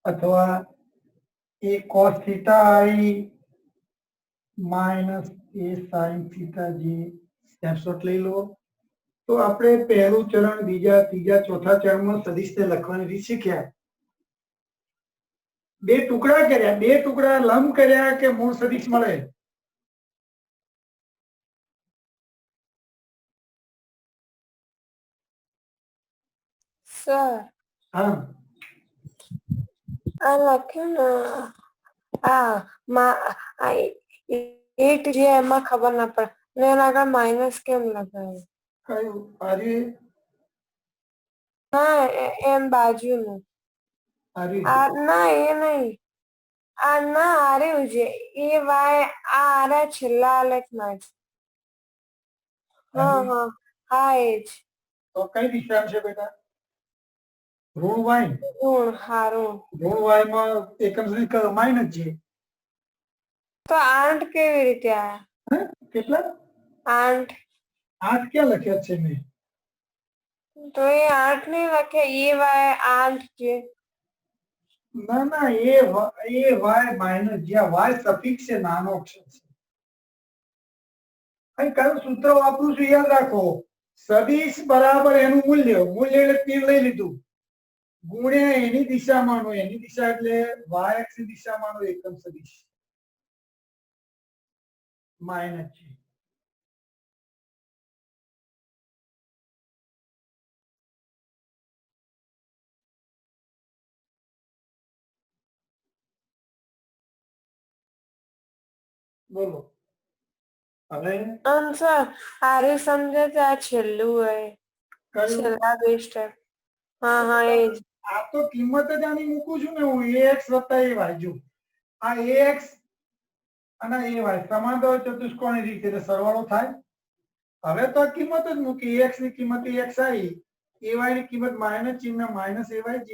અથવા a cos theta i minus a sin theta j। Snapshot લઈ લો તો આપણે પહેલું ચરણ, બીજા, ત્રીજા, ચોથા ચરણમાં સદિશને લખવાની રીત શીખ્યા। બે ટુકડા કર્યા, બે ટુકડા લંબ કર્યા કે મૂળ સદિશ મળે। Sir, હા આ લખ્યું ને એટ જે એમાં ખબર ના પડે ને એના આગળ માઇનસ કેમ લગાવ્યું? કયું આર્ય હા એમ બાજુનું આર્ય આ ના એ નહીં, આ ના આર્યું છે એ વાય આ આરા છેલ્લા આલેખમાં છે। હા હા હા એ જ તો કઈ દિશા છે બેટા? ઋણ y। ઋણ હારું ઋણ y માં એકમ સદિશ કયો? Minus j। તો 8 કેવી રીતે આયા? હે કેટલા? 8 8 ક્યાં લખ્યા છે મેં? તો એ 8 નહીં લખે એ વાય 8 છે। ના ના એ y માઇનસ જ્યાં y સફિક્સ છે, નાનો અક્ષર છે। અહીં કયું સૂત્ર વાપરું છું યાદ રાખો, સદિશ બરાબર એનું મૂલ્ય, મૂલ્ય એટલે તીર લઈ લીધું, ગુણ્યા એની દિશામાંનો, એની દિશા એટલે y અક્ષ ની દિશામાંનો એકમ સદિશ માઇનસ છે। બોલો હવે આન્સર આરે સમજે છે આ છેલ્લું હોય, કયું? છેલ્લા બે સ્ટેપ। હા હા એ જ આ તો કિંમત જ આની મૂકું છું ને હું, ax વત્તા ay। જો આ ax અને ay સમાંતર ચતુષ્કોણની રીત એટલે સરવાળો થાય। હવે તો આ કિંમત જ મૂકી, ax ની કિંમત axi, ay ની કિંમત માઇનસ ચિહ્ન માઇનસ ayj,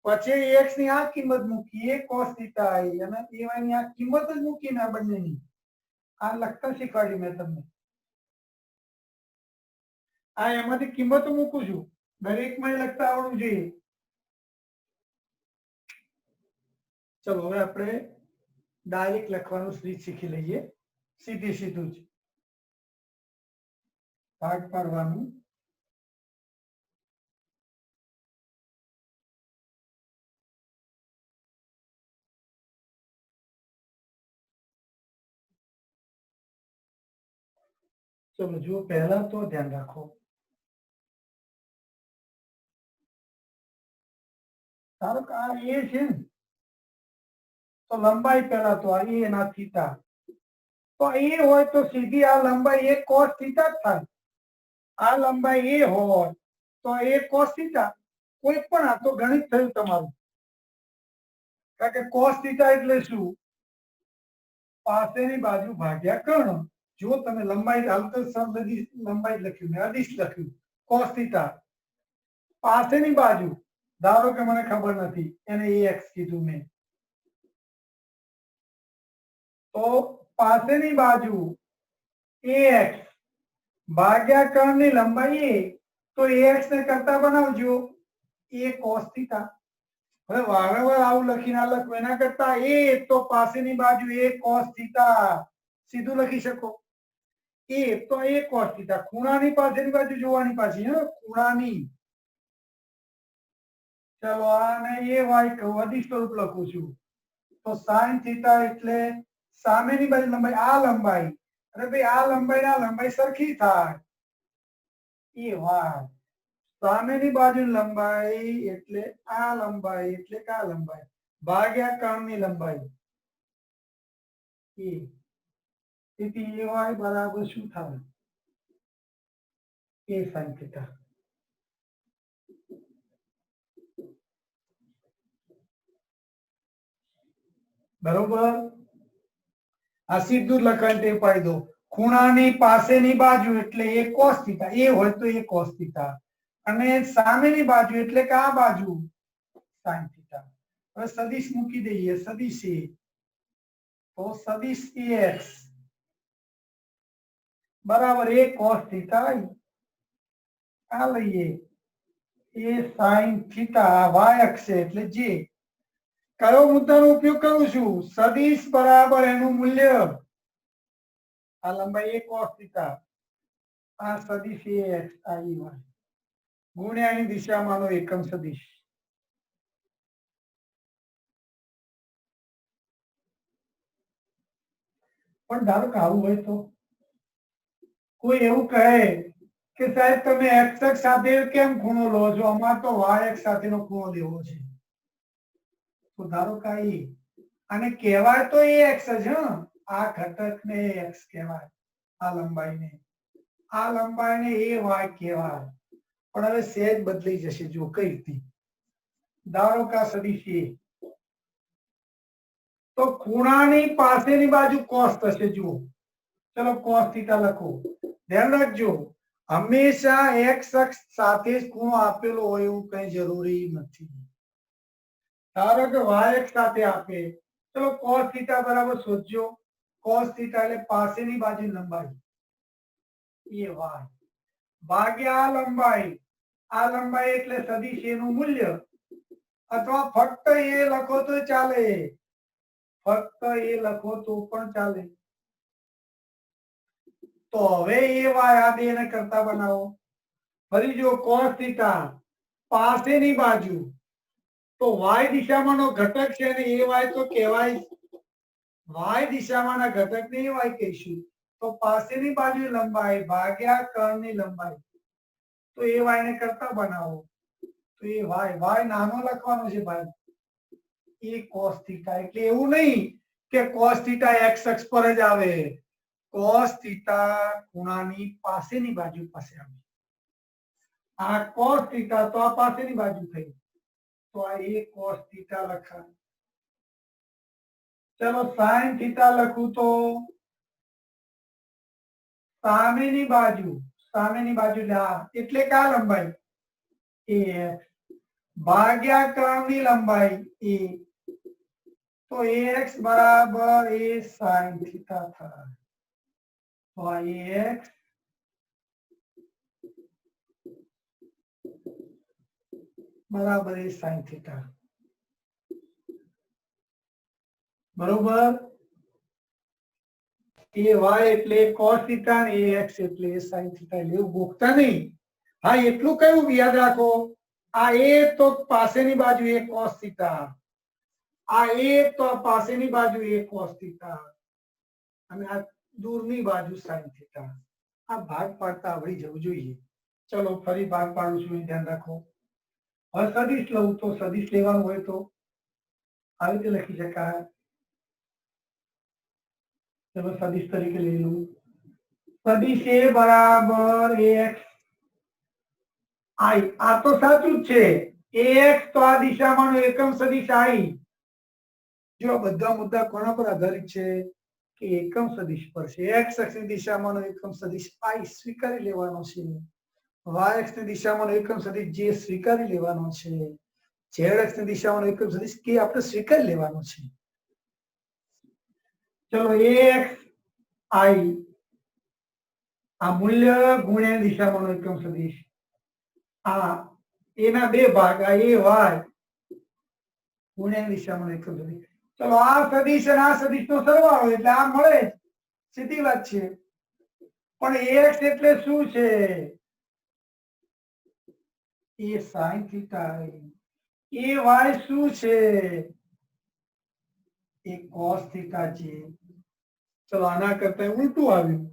પછી ax ની આ કિંમત મૂકી a cos theta i અને ay ની આ કિંમત જ મૂકીને આ બંનેની આ લખતા શીખવાડ્યું મેં તમને। આ એમાંથી કિંમત મૂકું છું, દરેકમાં એ લખતા આવડવું જોઈએ। ચલો હવે આપણે ડાયરેક્ટ લખવાનું રીત શીખી લઈએ, સીધી સીધું જ ભાગ પાડવાનું। ચલો જો પહેલા તો ધ્યાન રાખો, ધારો કે આ એ છે ને, તો લંબાઈ પહેલા તો આ એ ના થીટા, તો એ હોય તો સીધી આ લંબાઈ એ cos થીટા જ થાય। આ લંબાઈ એ હોય તો એ cos થીટા, કોઈ પણ, આ તો ગણિત થયું તમારું। કારણ કે cos થીટા એટલે શું? પાસેની બાજુ ભાગ્યા કર્ણ. જો તમે લંબાઈ હાલતો લંબાઈ લખ્યું ને અદિશ લખ્યું cos થીટા પાસેની બાજુ ધારો કે મને ખબર નથી એને ax કીધું મેં, તો પાસેની બાજુ ax ભાગ્યા કર્ણની લંબાઈ a, તો ax ને કરતા બનાવજો a cos થીટા. હવે વારંવાર આવું લખી ના લખો એના કરતા a તો પાસેની બાજુ a cos થીટા સીધું લખી શકો. a તો a cos થીટા, ખૂણાની પાસેની બાજુ જોવાની પાછી, હે ખૂણાની. ચલો આને a y કહું, અદિશ સ્વરૂપ લખું છું. તો sin થીટા એટલે સામેની બાજુ લંબાઈ, આ લંબાઈ. અરે ભાઈ આ લંબાઈ ના લંબાઈ સરખી થાય. એ વાય સામેની બાજુ લંબાઈ એટલે આ લંબાઈ એટલે કે આ લંબાઈ ભાગ્યા કર્ણની લંબાઈ એ. તેથી એ વાય બરાબર શું થાય? a sin theta. બરોબર. આ સીધું લખાણ તે પાડી દો. ખૂણાની પાસેની બાજુ એટલે એ cos થીટા, એ હોય તો એ cos થીટા, અને સામેની બાજુ એટલે કે આ બાજુ sin થીટા. હવે સદિશ મૂકી દઈએ, સદિશ a, તો સદિશ ax બરાબર a cos થીટા આવી. આ લઈએ a sin થીટા, y અક્ષ એટલે j. કયો મુદ્દાનો ઉપયોગ કરું છું? સદિશ બરાબર એનું મૂલ્ય, આ લંબાઈ a cos થીટા, આ સદિશ ax, આ y ગુણ્યાની દિશામાંનો એકમ સદિશ. પણ ધારો કે આવું હોય તો કોઈ એવું કહે કે સાહેબ તમે x અક્ષ સાથે કેમ ખૂણો લો છો? અમારે તો y અક્ષ સાથેનો ખૂણો લેવો છે. તો ધારો કે આને કહેવાય તો ax જ, આ ઘટકને x કહેવાય, આ લંબાઈને ay કહેવાય. પણ હવે સહેજ બદલાઈ જશે. જો કઈ રીતે? ધારો કે આ સદિશ a, તો ખૂણાની પાસેની બાજુ cos થશે. જુઓ, ચલો cos થીટા લખો. ધ્યાન રાખજો, હંમેશા x અક્ષ સાથે જ ખૂણો આપેલો હોય એવું કઈ જરૂરી નથી. ધારો કે y અક્ષ સાથે આપે, ચલો cos થીટા બરાબર શોધજો. cos થીટા એટલે પાસેની બાજુ લંબાઈ એ y ભાગ્યા આ લંબાઈ, આ લંબાઈ એટલે સદિશ a નું મૂલ્ય, અથવા ફક્ત a લખો તો ચાલે, ફક્ત a લખો તો પણ ચાલે. તો હવે a y આ બે ને કરતા બનાવો. ફરી જો cos થીટા પાસેની બાજુ, તો y દિશામાંનો ઘટક છે અને ay તો કહેવાય, y દિશામાંના ઘટકને ay કહીશું. તો પાસેની બાજુ લંબાઈ ભાગ્યા કર્ણની લંબાઈ, તો ay ને કરતા બનાવો. તો એ y નાનો લખવાનો છે ભાઈ, એ cos થીટા. એટલે એવું નહીં કે cos થીટા x અક્ષ પર જ આવે, cos થીટા ખૂણાની પાસેની બાજુ પાસે આવે. આ cos થીટા તો આ પાસેની બાજુ થઈ, તો આ a cos થીટા લખાય. ચલો sin થીટા લખું તો સામેની બાજુ એટલે કે આ લંબાઈ ax ભાગ્યા કર્ણની લંબાઈ a, તો ax બરાબર a sin થીટા થાય. તો આ ax બરાબર a sin થીટા. બરોબર. ay એટલે cos થીટા અને ax એટલે sin થીટા. એટલે એવું ભોગતા નહીં. હા, એટલું કયું યાદ રાખો, આ a તો પાસેની બાજુ a cos થીટા, આ a તો પાસેની બાજુ a cos થીટા, અને આ દૂરની બાજુ sin થીટા. આ ભાગ પાડતા આવડી જવું જોઈએ. ચલો ફરી ભાગ પાડું છું, ધ્યાન રાખો. હવે સદિશ લઉં તો સદિશ લેવાનું હોય તો આવી રીતે લખી શકાય. ચલો સદિશ તરીકે લઈ લઉં. સદિશ a બરાબર ax i. આ તો સાચું જ છે, ax તો આ દિશામાંનો એકમ સદિશ i, જો આ બધા મુદ્દા કોના પર આધારિત છે કે એકમ સદિશ પર છે. x અક્ષની દિશામાંનો એકમ સદિશ i સ્વીકારી લેવાનો છે. y અક્ષની દિશામાંનો એકમ સદિશ j સ્વીકારી લેવાનો છે. z અક્ષની દિશામાંનો એકમ સદિશ k આપણે સ્વીકારી લેવાનો છે. ચલો ax i આ મૂલ્ય ગુણ્યા દિશામાંનો એકમ સદિશ આ એના બે ભાગ આ a y ગુણ્યા દિશામાંનો એકમ સદિશ. ચલો આ સદિશ અને આ સદિશનો સરવાળો એટલે આ મળે જ. સીધી વાત છે. પણ ax એટલે શું છે? એ sin થીટા ay શું છે? એ cos થીટા છે. ચલો આના કરતા ઉલટું આવ્યું.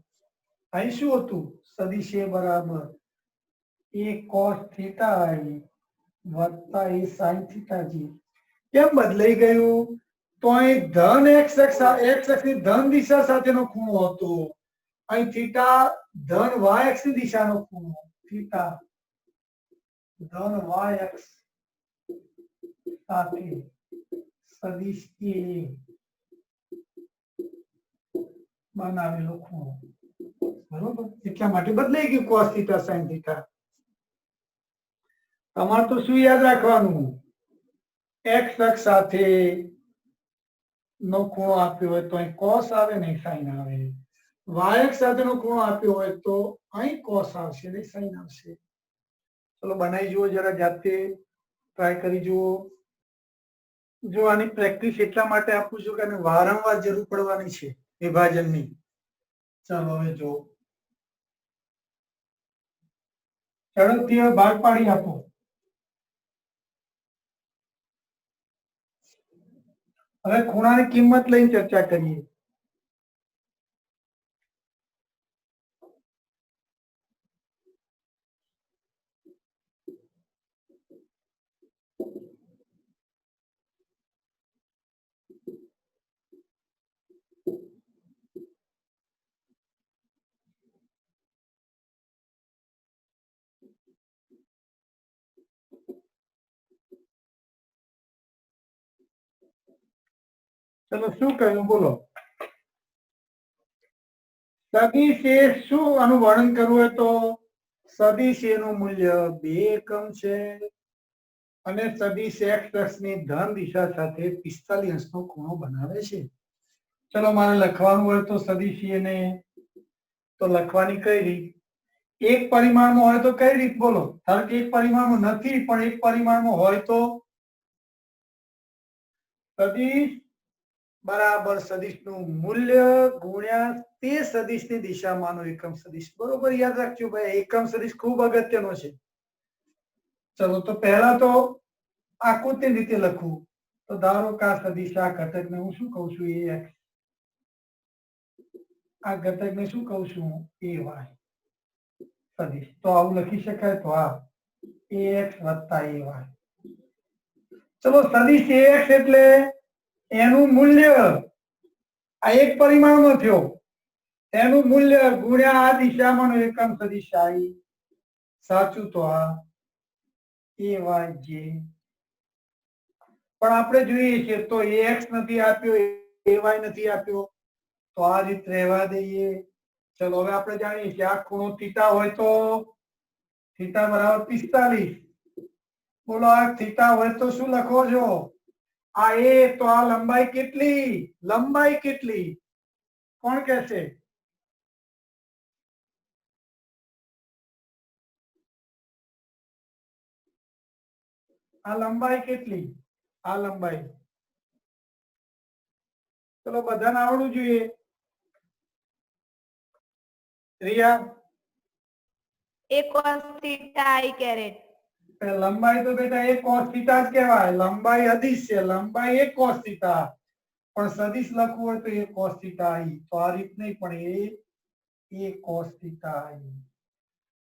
અહીં શું હતું? સદિશ a બરાબર એ cos થીટા i વત્તા એ sin થીટા j. કેમ બદલાઈ ગયું? તો અહીં ધન x અક્ષની ધન દિશા સાથેનો ખૂણો હતો. અહીં થીટા ધન y અક્ષની દિશાનો ખૂણો. થીટા ધન y અક્ષ સાથે સદિશ a બનાવેલો ખૂણો. બરોબર, એટલા માટે બદલાઈ ગયું cos થીટા sin થીટા. તમારે તો શું યાદ રાખવાનું? x અક્ષ સાથે નો ખૂણો આપ્યો હોય તો અહીં cos આવે ને sin આવે. y અક્ષ સાથેનો ખૂણો આપ્યો હોય તો અહીં cos આવશે ને sin આવશે. ચલો બનાવી જુઓ જરા જાતે, ટ્રાય કરી જુઓ. જો આની પ્રેક્ટિસ એટલા માટે આપું છું કે આને વારંવાર જરૂર પડવાની છે વિભાજનની. ચાલો હવે જો ઝડપથી ભાગ પાડી આપો. હવે ખૂણાની કિંમત લઈને ચર્ચા કરીએ. ચલો શું કહ્યું બોલો? સદિશ એ શું આનું વર્ણન કરવું હોય તો સદિશ એ નું મૂલ્ય 2 એકમ છે અને સદિશ x અક્ષની ધન દિશા સાથે 45 અંશનો ખૂણો બનાવે છે. ચલો મારે લખવાનું હોય તો સદિશ ને તો લખવાની કઈ રીત? એક પરિમાણમાં હોય તો કઈ રીત બોલો? ધારો કે એક પરિમાણમાં નથી પણ એક પરિમાણમાં હોય તો સદિશ બરાબર સદિશનું મૂલ્ય ગુણ્યા તે સદિશની દિશામાંનો એકમ સદિશ. બરોબર યાદ રાખજો ભાઈ, એકમ સદિશ ખૂબ અગત્યનો છે. ચલો તો પહેલા તો આકૃતિ રીતે લખું તો ધારો કે આ સદિશ આ ઘટકને હું શું કહું છું? ax. આ ઘટકને શું કહું છું? ay સદિશ. તો આવું લખી શકાય તો આ ax વત્તા ay. ચલો સદિશ ax એટલે એનું મૂલ્ય આ એક પરિમાણમાં થયો, એનું મૂલ્ય ગુણ્યા આ દિશામાંનો એકમ સદિશ i. સાચું તો આ ayj. પણ આપણે જોઈએ છીએ તો ax નથી આપ્યો, ay નથી આપ્યો, તો આ રીત રહેવા દઈએ. ચલો હવે આપણે જાણીએ છીએ આ ખૂણો થીટા હોય તો થીટા બરાબર 45. બોલો આ થીટા હોય તો શું લખો છો? આ એ તો આ લંબાઈ કેટલી? લંબાઈ કેટલી? કોણ કહેશે? આ લંબાઈ કેટલી? આ લંબાઈ ચલો બધાને આવડવું જોઈએ. રિયા એ cos થીટા i કેરેટ. લંબાઈ તો બેટા એ cos થીટા જ કહેવાય. લંબાઈ અદિશ છે, લંબાઈ એ cos થીટા. પણ સદિશ લખવું હોય તો એ cos થીટા i. તો આ રીત નહીં પણ એ cos થીટા i.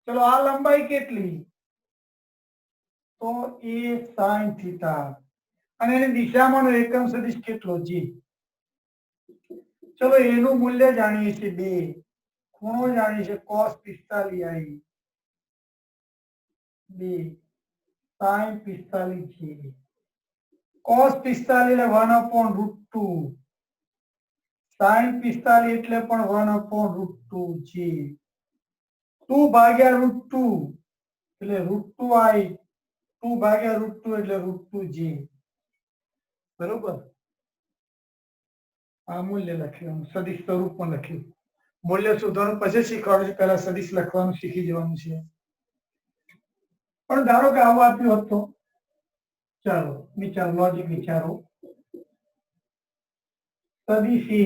ચલો આ લંબાઈ કેટલી? તો એ sin થીટા. અને એની દિશામાંનો એકમ સદિશ કેટલો? j. ચલો એનું મૂલ્ય જાણીએ છીએ 2, ખૂણો જાણીએ છીએ cos 45i 2 sin 45j. cos 45 એટલે 1/√2, sin 45 એટલે પણ 1/√2 g, 2/√2 એટલે √2i, 2/√2 એટલે √2g. બરોબર. આ મૂલ્ય લખ્યું, સદિશ સ્વરૂપમાં લખ્યું. મૂલ્ય શોધવાનું પછી શીખવાડું છું, પહેલા સદિશ લખવાનું શીખી જવાનું છે. પણ ધારો કે આવું આપ્યું હોત તો ચાલો વિચારો, લોજિક વિચારો. સદિશ એ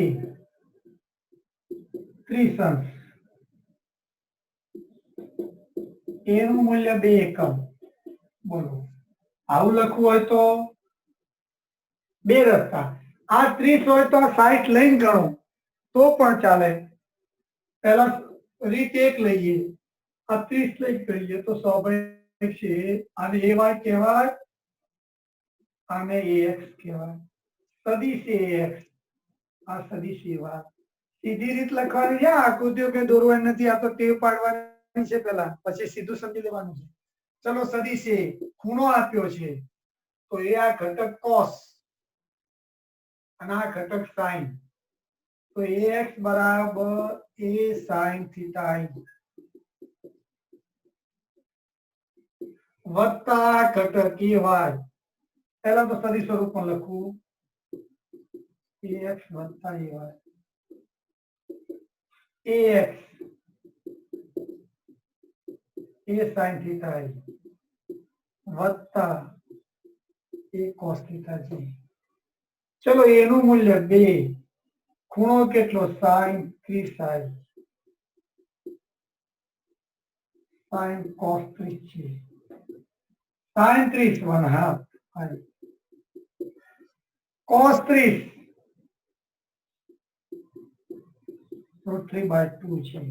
ત્રિસંસ, એનું મૂલ્ય 2 એકમ. બોલો આવું લખવું હોય તો બે રસ્તા. આ 30 હોય તો 60 લઈને ગણો તો પણ ચાલે. પહેલા રીત એક લઈએ, આ 30 લઈ કરીએ તો સ્વાભાવિક છે આને ay કહેવાય, આને ax કહેવાય. સદિશ ax, આ સદિશ ay. સીધી રીત લખવાની છે, આકૃતિઓ કે દોરવાની નથી, આ તો ટેવ પાડવાની છે પહેલા, પછી સીધું સમજી લેવાનું છે. ચલો સદિશ એ ખૂણો આપ્યો છે તો એ આ ઘટક cos અને આ ઘટક sin, તો ax બરાબર a sin theta i વત્તા ઘટક ay. પહેલા તો સદિશ સ્વરૂપમાં લખવું ax વત્તા ay, ax a sin theta i વત્તા a cos theta j. ચલો એનું મૂલ્ય 2, ખૂણો કેટલો sin 30i, sin cos 30 છે, sin 30 1/2 i, cos 30 √3/2 છે.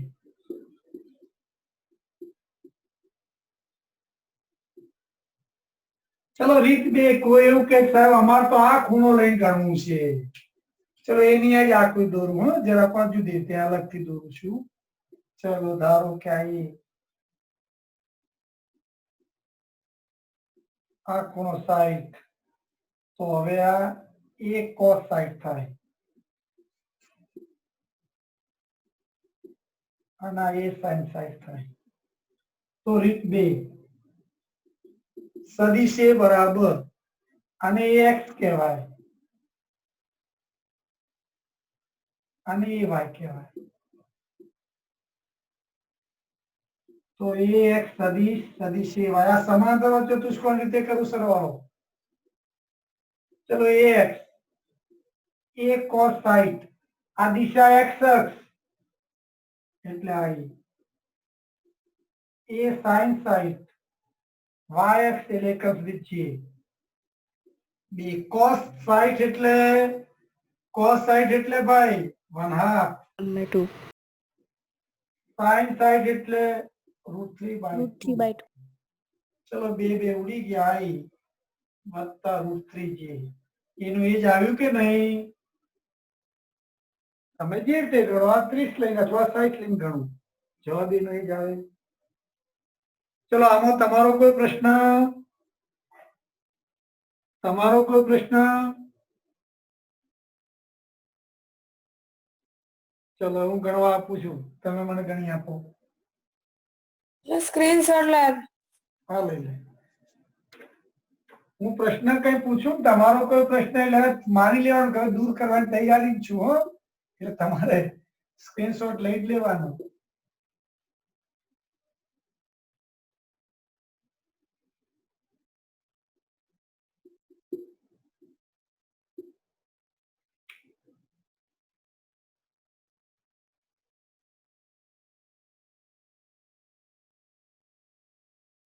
ચલો રીત 2, કોઈ એવું કે સાહેબ અમારે તો આ ખૂણો લઈને ગણવું છે, ચલો એની આ આકૃતિ દોરું, હા જરા પણ જુદી ત્યાં અલગથી દોરું છું. ચલો ધારો કે આ ખૂણો 60, તો હવે આ a cos 60 થાય અને આ a sin 60 થાય. તો રીત 2, સદિશ એ બરાબર આને ax કહેવાય અને ay કહેવાય. તો ax સદિશ સદિશ ay, આ સમાંતર ચતુષ્કોણ રીતે કરું સરવાળો. ચલો ax a cos 60, આ દિશા x અક્ષ એટલે i, a sin 60 y અક્ષ એટલે એકમ દીઠ j, b cos 60 એટલે ભાઈ 1/2, sin 60 એટલે √3/2. ચલો 2 ઉડી ગયા, i વત્તા √3j. એનું એ જ આવ્યું કે નહીં? તમે જે રીતે ગણો, આ 30 લઈને અથવા 60 લઈને ગણો, જવાબ એનો એ જ આવે. ચલો આમાં તમારો કોઈ પ્રશ્ન? ચલો હું ગણવા આપું છું, તમે મને ગણી આપો. સ્ક્રીનશોટ લે. હા લઈ લે. હું પ્રશ્ન કઈ પૂછું, તમારો કોઈ પ્રશ્ન એટલે માની લેવાનું કે દૂર કરવાની તૈયારી જ છું, હો એટલે તમારે સ્ક્રીનશોટ લઈ જ લેવાનો.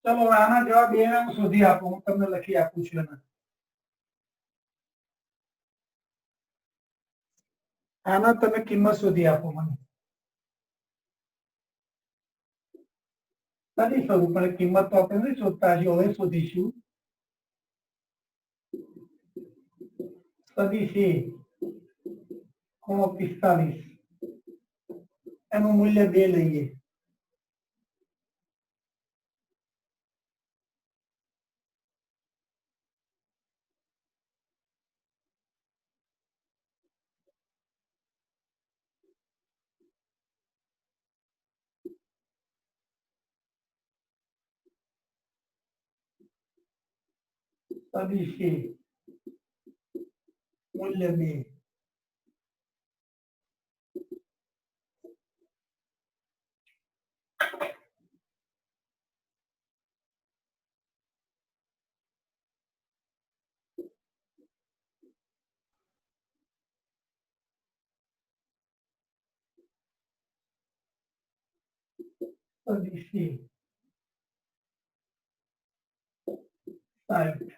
ચલો આના જવાબ બે શોધી આપો, હું તમને લખી આપું છું. આના તમે કિંમત શોધી આપો મને. નથી શોધવું પણ કિંમત તો આપણે નહીં શોધતા, હજી હવે શોધીશું. સદિશ એ ખૂણો 45, એનું મૂલ્ય 2 લઈએ. સદિશ એ મૂલ્ય 2 સદિશ એ 60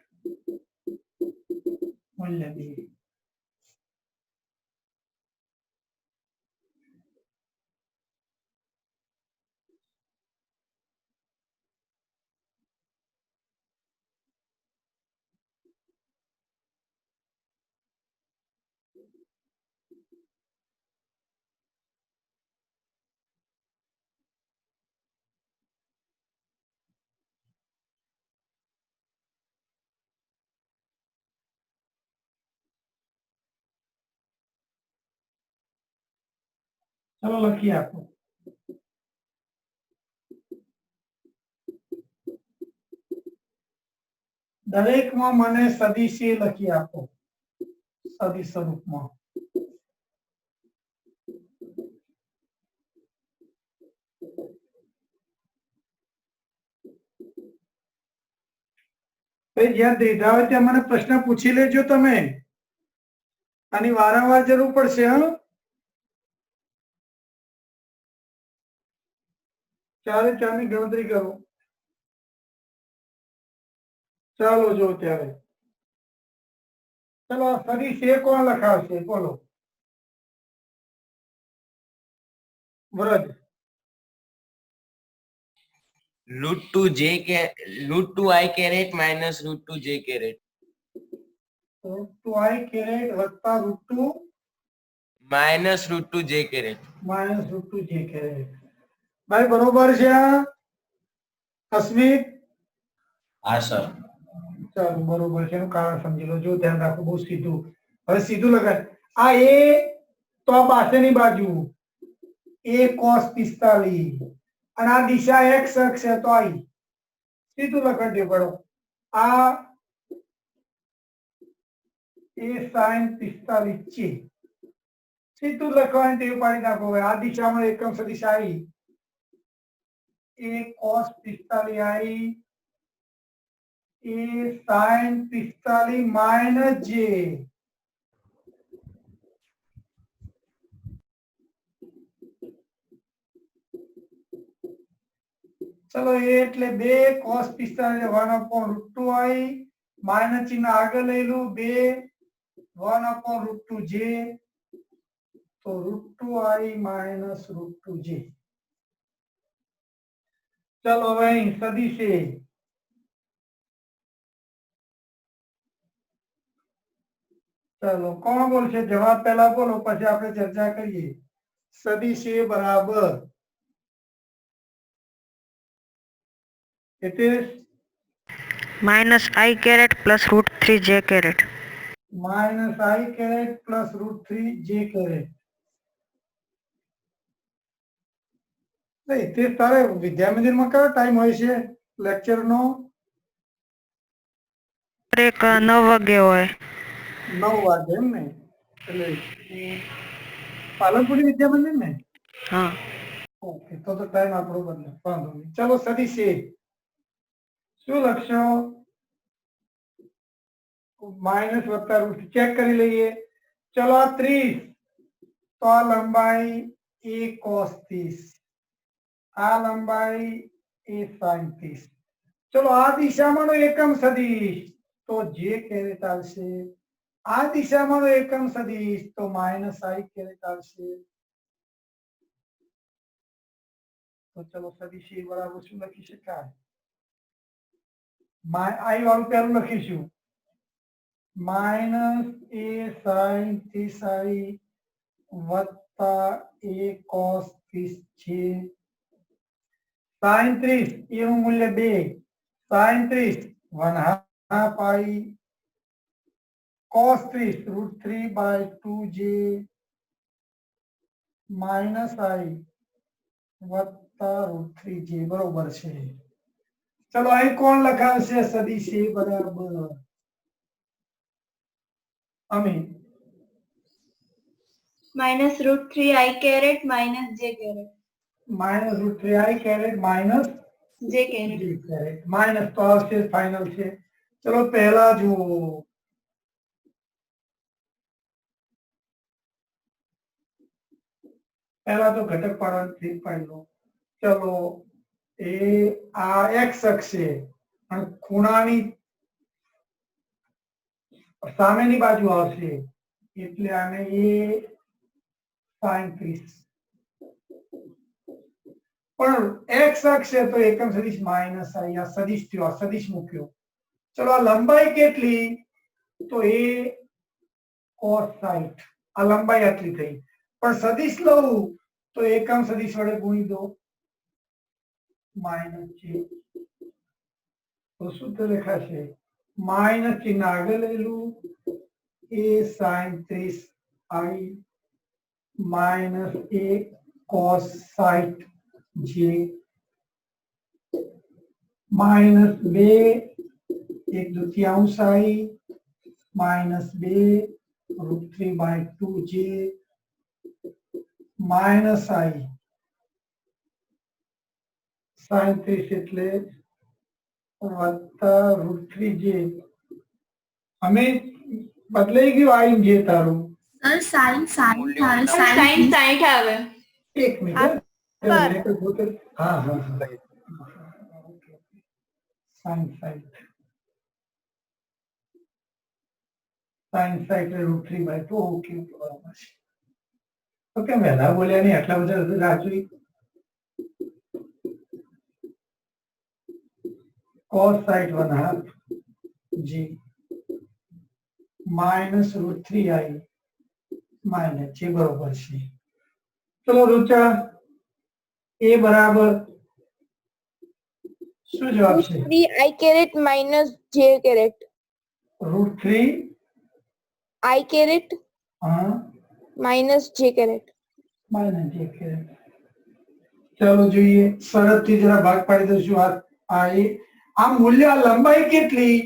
મૂલ્ય 2 ચલો લખી આપો દરેકમાં મને સદિશ એ લખી આપો સદિશ સ્વરૂપમાં જ્યાં દ્વિધા હોય ત્યાં મને પ્રશ્ન પૂછી લેજો તમે આની વારંવાર જરૂર પડશે હા ચારે ચારની ગણતરી કરો ચાલો જો ત્યારે ચલો સદિશ એ કોણ લખાવશે બોલો Vraj √2i caret minus √2j caret √2i caret વત્તા √2 minus √2j caret. Minus √2j caret ભાઈ બરોબર છે આ અસ્મિત હા સર. ચાલો બરોબર છે એનું કારણ સમજી લો જો ધ્યાન રાખો બહુ સીધું હવે સીધું લગાડ આ એ તો આ પાછળની બાજુ a cos 45 અને આ દિશા x અક્ષ છે તો આઈ સીધું લખડજો પડો આ a sin 45 છે સીધું લખવાની ટેવ પાડી નાખો હવે આ દિશામાં એકમ સદિશ આઈ a cos 45 I a sin 45 minus j ચલો એ એટલે 2 cos 45 1/√2i માઇનસ ચિહ્ન આગળ લઈ લો 2 1/√2j તો √2i minus √2j ચલો હવે અહીં સદિશ એ ચલો કોણ બોલશે જવાબ પહેલા બોલો પછી આપણે ચર્ચા કરીએ સદિશ એ બરાબર Hitesh -i caret plus √3j caret. -i caret plus √3j caret તે તારે વિદ્યા મંદિરમાં કયો ટાઈમ હોય છે લેક્ચર નો એક 9 વાગે હોય 9 વાગે એમ ને એટલે પાલનપુર વિદ્યા મંદિર ને હા ઓકે તો ટાઈમ આપણો બદલે વાંધો નહીં ચલો સદિશ એ શું લખશો માઇનસ વત્તા √3 ચેક કરી લઈએ ચલો આ 30 તો આ લંબાઈ a cos 30 આ લંબાઈ a sin 30 ચલો આ દિશામાંનો એકમ સદિશ તો j caret આવશે આ દિશામાંનો એકમ સદિશ તો -i caret આવશે તો ચલો સદિશ એ બરાબર શું લખી શકાય i વાળું પહેલું લખીશું -a sin 30i વત્તા a cos 30j sin 30 એનું મૂલ્ય 2 sin 30 1/2 i cos 30 √3/2j -i વત્તા √3j બરોબર છે ચલો અહીં કોણ લખાવશે સદિશ એ બરાબર અમી -√3 i caret minus j caret. -√3 i caret minus j caret. j caret minus તો આવશે ફાઇનલ છે. ચલો પહેલા જુઓ, પહેલા તો ઘટક પાડવાનું પાડી લો. ચલો એ આ એક્સ અક્ષ છે અને ખૂણાની સામેની બાજુ આવશે એટલે આને એ sin 30. પણ એક્સ અક્ષ છે તો એકમ સદિશ માઇનસ આઈ, આ સદિશ થયો, આ સદિશ મૂક્યો. ચલો આ લંબાઈ કેટલી, તો એ cos 60, આ લંબાઈ આટલી થઈ. પણ સદિશ લઉં તો એકમ સદિશ વડે ગુણી દો, માઇનસ છે તો સૂત્ર લખાશે માઇનસ ચિહ્ન આગળ લેલું એ sin 30 i minus A cos 60 j minus 2 1/2 i minus 2 √3/2 j minus i sin 30 એટલે વત્તા √3 j. અમે બદલાઈ ગયું આઈ જે તારું સર sin 60 આવે. એક મિનિટ હા હા sin 60 એટલે √3/2. ઓકે બરાબર છે. ઓકે વહેલા બોલ્યા નહીં, આટલા બધા Raju cos 60 1/2 g minus √3 i minus જે બરોબર છે. ચલો રૂચા એ બરાબર શું જવાબ છે? 3 i caret minus j caret. √3 I caret હા minus j caret. માઇનસ જે caret. ચાલો જોઈએ, શરતથી જરા ભાગ પાડી દઈશું. આ મૂલ્ય, આ લંબાઈ કેટલી,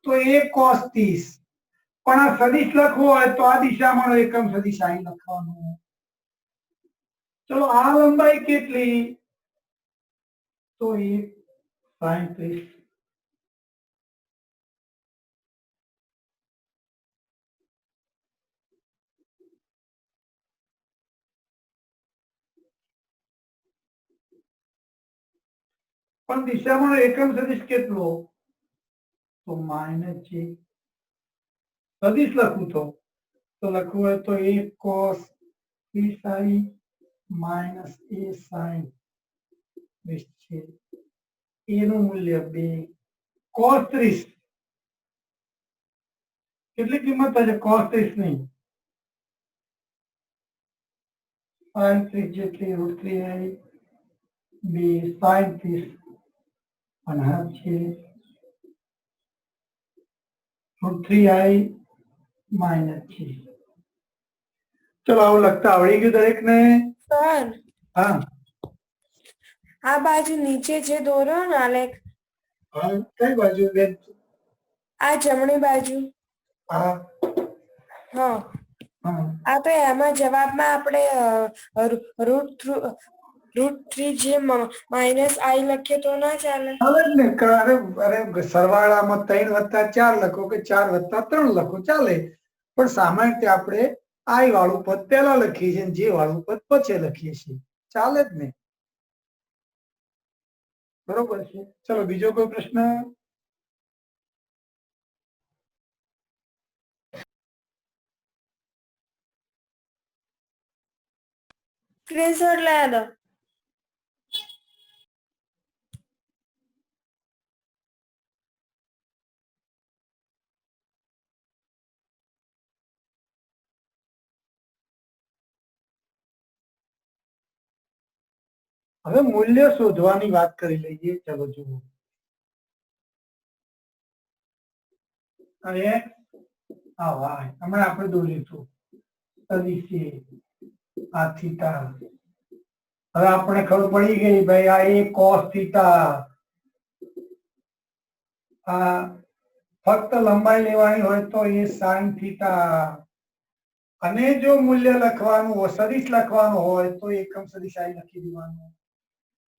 તો એ cos 30. પણ આ સદિશ લખવો હોય તો આ દિશામાં એકમ સદિશ અહીં લખવાનું. ચલો આ લંબાઈ કેટલી, તો એ sin 30. પણ દિશામાં એકમ સદિશ કેટલો, તો માઇનસ છે. સદિશ લખવું તો લખવું હોય તો એ cos 30 i minus A sin 30 છે. એનું મૂલ્ય 2 cos 30 કેટલી કિંમત થશે? cos 30 નહીં, sin 30 જેટલી √3 i 2 sin 30 અને આ છે √3 i માઇનસ છે. ચલો આવું લખતા આવડી ગયું દરેક ને? સર હા આ બાજુ નીચે જે દોરો ને આલેખ, હા કઈ બાજુ બેન? આ જમણી બાજુ. હા હા હા આ તો એમાં જવાબમાં આપણે √3 જે માઇનસ આઈ લખીએ તો ના ચાલે? ચાલે જ ને. અરે સરવાળામાં 3 + 4 લખો કે 4 + 3 લખો ચાલે, પણ સામાન્ય રીતે આપણે આઈ વાળું પદ પહેલા લખીએ છીએ, જે વાળું પદ પછી લખીએ છીએ, ચાલે જ ને. બરોબર છે. ચલો બીજો કોઈ પ્રશ્ન? સ્ક્રીનશોટ લેવા દો. હવે મૂલ્ય શોધવાની વાત કરી લઈએ. ચલો જુઓ, અને આ વાય હમણાં આપણે દોર્યું હતું સદિશ આ થીટા. હવે આપણે ખબર પડી ગઈ ભાઈ આ એ cos થીટા, આ ફક્ત લંબાઈ લેવાની હોય તો એ sin થીટા, અને જો મૂલ્ય લખવાનું હોય, સદિશ લખવાનું હોય તો એકમ સદિશ i લખી દેવાનું,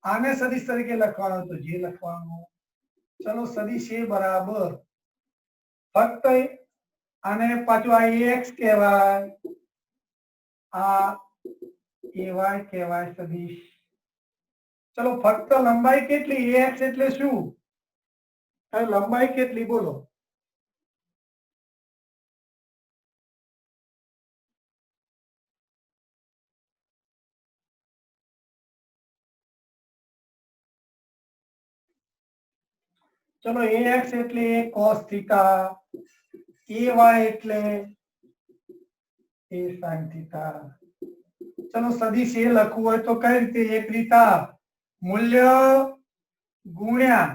આને સદિશ તરીકે લખવાનું હોય તો જે લખવાનું. ચલો સદિશ એ બરાબર ફક્ત આને પાછું આ ax કહેવાય, આ ay કહેવાય સદિશ. ચલો ફક્ત લંબાઈ કેટલી, ax એટલે શું? હવે લંબાઈ કેટલી બોલો? ચલો ax એટલે cos થીટા, ay એટલે a sin થીટા. ચલો સદિશ એ લખવું હોય તો કઈ રીતે? એક રીતા મૂલ્ય ગુણ્યા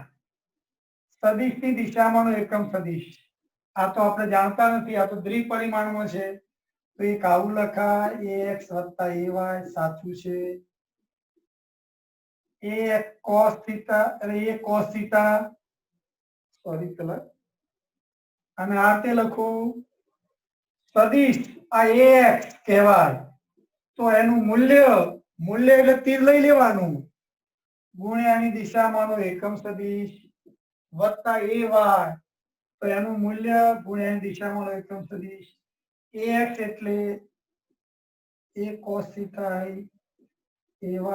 સદિશની દિશામાંનો એકમ સદિશ. આ તો આપણે જાણતા નથી, આ તો દ્વિપરિમાણમાં છે, તો એક આવું લખાય ax વત્તા ay સાચું છે. a cos થીટા એટલે a cos theta, sorry colour, અને આ તે લખું સદિશ આ ax કહેવાય, તો એનું મૂલ્ય એટલે તીર લઈ લેવાનું, ગુણ્યાની દિશામાંનો એકમ સદિશ વત્તા ay, તો એનું મૂલ્ય ગુણ્યાની દિશામાંનો એકમ સદિશ. ax એટલે a cos theta i,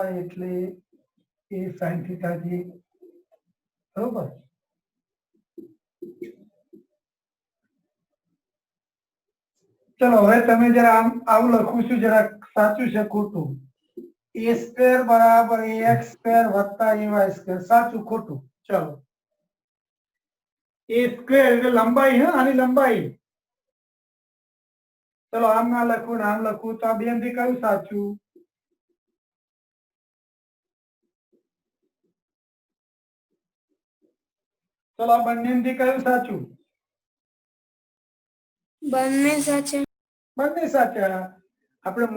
ay એટલે a sin થીટા j. બરોબર. ચલો હવે તમે જરા આવું લખું છું, જરા સાચું છે ખોટું? a સ્ક્વેર બરાબર ax સ્ક્વેર વત્તા ay સ્ક્વેર, સાચું ખોટું? ચલો a સ્ક્વેર એટલે લંબાઈ, હા આની લંબાઈ. ચલો આમ ના લખું ને આમ લખું તો આ બે માંથી કયું સાચું? ચલો આ બંને માંથી કયું સાચું? બંને સાચા. બંને સાચા. આપણે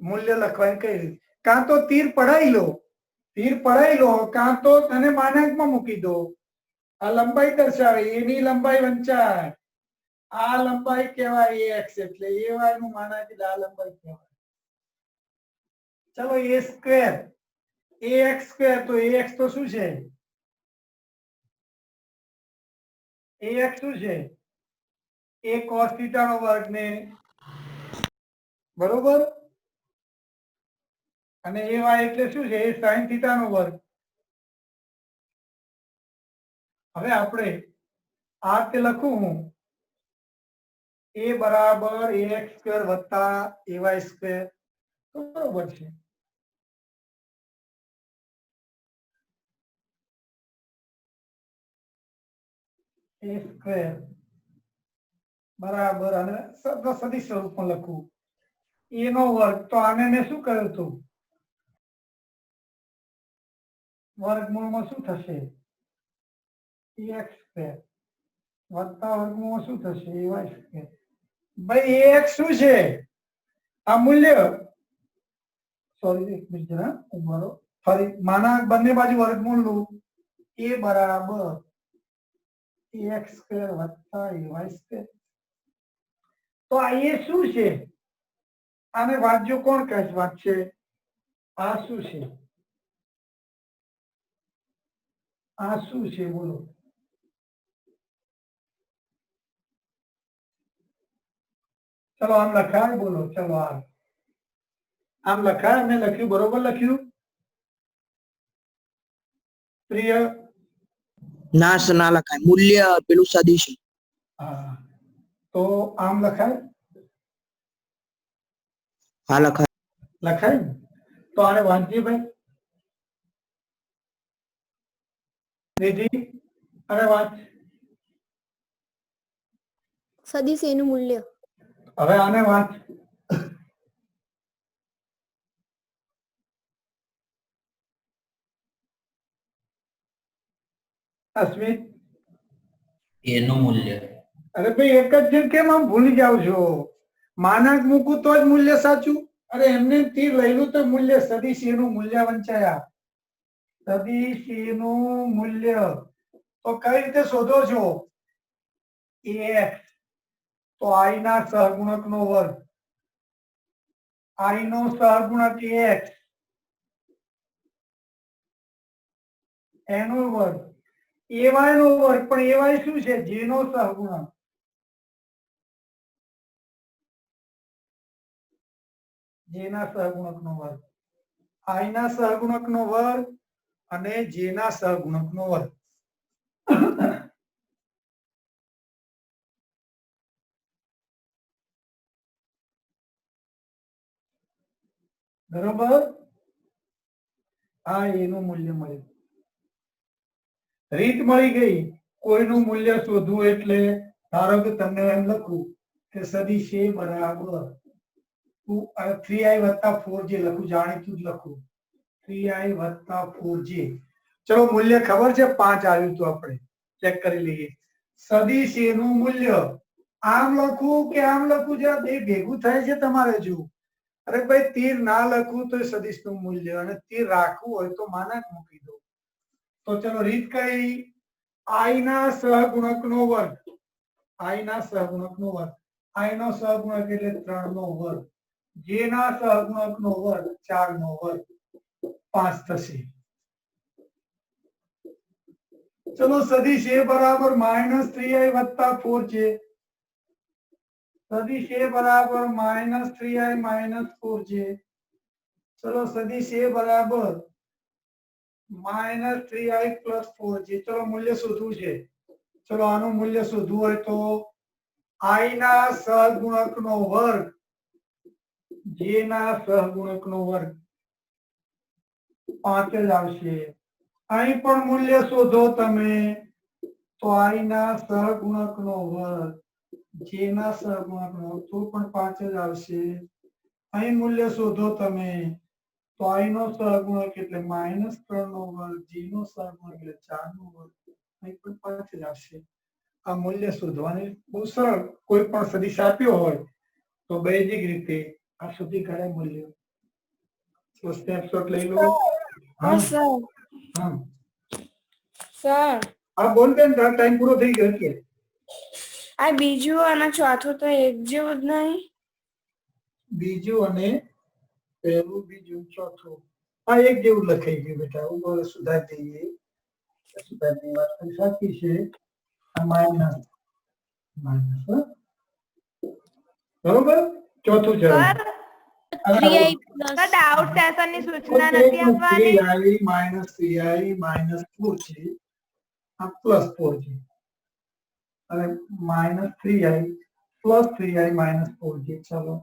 મૂલ્ય લખવાની કઈ રીતે? કાં તો તીર પડાઈ લો, કાં તો તને માનાંકમાં મૂકી દો. આ લંબાઈ દર્શાવે, એની લંબાઈ વંચાય, આ લંબાઈ કહેવાય ax, એટલે ay નું માનાંક એટલે આ લંબાઈ કહેવાય. ચલો a સ્ક્વેર ax સ્ક્વેર, તો ax તો શું છે? ax શું છે? a cos થીટા નો વર્ગ ને, બરોબર, અને ay એટલે શું છે? એ sin થીટા નો વર્ગ. હવે આપણે આ તે લખું હું a બરાબર ax સ્ક્વેર વત્તા ay સ્ક્વેર, તો બરોબર છે. a સ્ક્વેર બરાબર, અને સદિશ સ્વરૂપમાં લખું a નો વર્ગ, તો આને મેં શું કર્યું હતું? વર્ગમૂળમાં શું થશે? ax સ્ક્વેર વત્તા વર્ગમૂળમાં શું થશે? ay square. ભાઈ ax શું છે? આ મૂલ્ય, સોરી એક મિનિટ જરા ઉભા રહો, ફરી માના બંને બાજુ વર્ગમૂળ લો, a બરાબર ax સ્ક્વેર વત્તા ay સ્ક્વેર. તો આ એ શું છે? આને વાંચજો કોણ કહે છે? વાંચશે આ શું છે? આ શું છે બોલો? ચલો આમ લખાય, બોલો ચલો આમ લખાય, મેં લખ્યું બરોબર લખ્યું? પ્રિય ના ના લખાય, મૂલ્ય પેલું સદિશ. હા, તો આમ લખાય? હા લખાય. લખાય. તો આને વાંચીએ ભાઈ, નિધિ અને વાંચ. સદિશ એનું મૂલ્ય. હવે આને વાંચ. અસ્મિત, એનું મૂલ્ય. અરે ભાઈ એક જ છે, કેમ આમ ભૂલી જાવ છો? માનાંક મૂકું તો જ મૂલ્ય સાચું. અરે એમને તીર લઈલું તો મૂલ્ય, સદિશ એનું મૂલ્ય વંચાયા. સદિશ એનું મૂલ્ય તો કઈ રીતે શોધો છો? ax તો i ના સહગુણકનો વર્ગ, i નો સહગુણક ax એનો વર્ગ, ay નો વર્ગ, પણ ay શું છે? j નો સહગુણક, j ના સહગુણકનો વર્ગ, i ના સહગુણકનો વર્ગ અને j ના સહગુણકનો વર્ગ. બરોબર, આ એનું મૂલ્ય મળ્યું. રીત મળી ગઈ. કોઈનું મૂલ્ય શોધવું એટલે ધારો કે તમને એમ લખું કે સદિશ a બરાબર 3i + 4j લખું, જાણીતું જ લખું 3i + 4j. ચલો મૂલ્ય ખબર છે 5 આવ્યું તો આપણે ચેક કરી લઈએ. સદિશ a નું મૂલ્ય આમ લખું કે આમ લખું, જ્યાં બે ભેગું થાય છે તમારે જોવું. અરે ભાઈ તીર ના લખવું તો સદિશ નું મૂલ્ય, અને તીર રાખવું હોય તો માનાક મૂકી દો. તો ચલો રીત કઈ? i ના સહગુણકનો વર્ગ, i ના સહગુણકનો વર્ગ, i નો સહગુણક એટલે 3 નો વર્ગ, j ના સહગુણકનો વર્ગ 4 નો વર્ગ, 5 થશે. ચલો સદિશ a બરાબર -3i + 4j, સદિશ a બરાબર -3i - 4j. ચલો સદિશ a બરાબર -3i + 4j. ચલો મૂલ્ય શોધવું છે. ચલો આનું મૂલ્ય શોધવું હોય તો i ના સહગુણકનો વર્ગ, j ના સહગુણકનો વર્ગ 5 જ આવશે. અહીં પણ મૂલ્ય શોધો તમે તો i ના સહગુણકનો વર્ગ, j ના સહગુણકનો વર્ગ તો પણ 5 જ આવશે. અહીં મૂલ્ય શોધો તમે તો i નો સહગુણક એટલે -3 નો વર્ગ, j નો સહગુણક એટલે 4 નો વર્ગ, અહીં પણ 5 જ આવશે. આ મૂલ્ય શોધવાની બહુ સરળ. કોઈ પણ સદિશ આપ્યો હોય તો બેઝિક રીતે આ શોધી કાઢાય મૂલ્ય. તો સ્નેપશોટ લઈ લો. હા હા સર હા બોલ બેન, ટાઈમ પૂરો થઈ ગયો છે. આ બીજું અને ચોથું તો એક જેવું જ નહીં. બીજું અને પહેલું, બીજું, ચોથું આ એક જેવું લખાઈ ગયું બેટા. ઉપર સુધારી દઈએ. સુધારી વાત પણ સાચી છે. આ માઇનસ બરોબર. ચોથું ચલો. સર ડાઉટ સેશન ની સૂચના નથી આપવાની. 3i - 3i - 4j આ +4j અને -3i + 3i - 4j. ચલો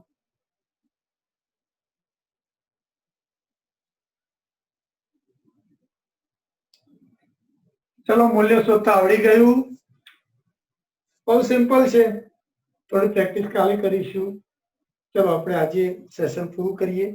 ચલો મૂલ્ય શોધતા આવડી ગયું. બહુ સિમ્પલ છે. થોડી પ્રેક્ટિસ કાલે કરીશું. ચલો આપણે આજે સેશન પૂરું કરીએ.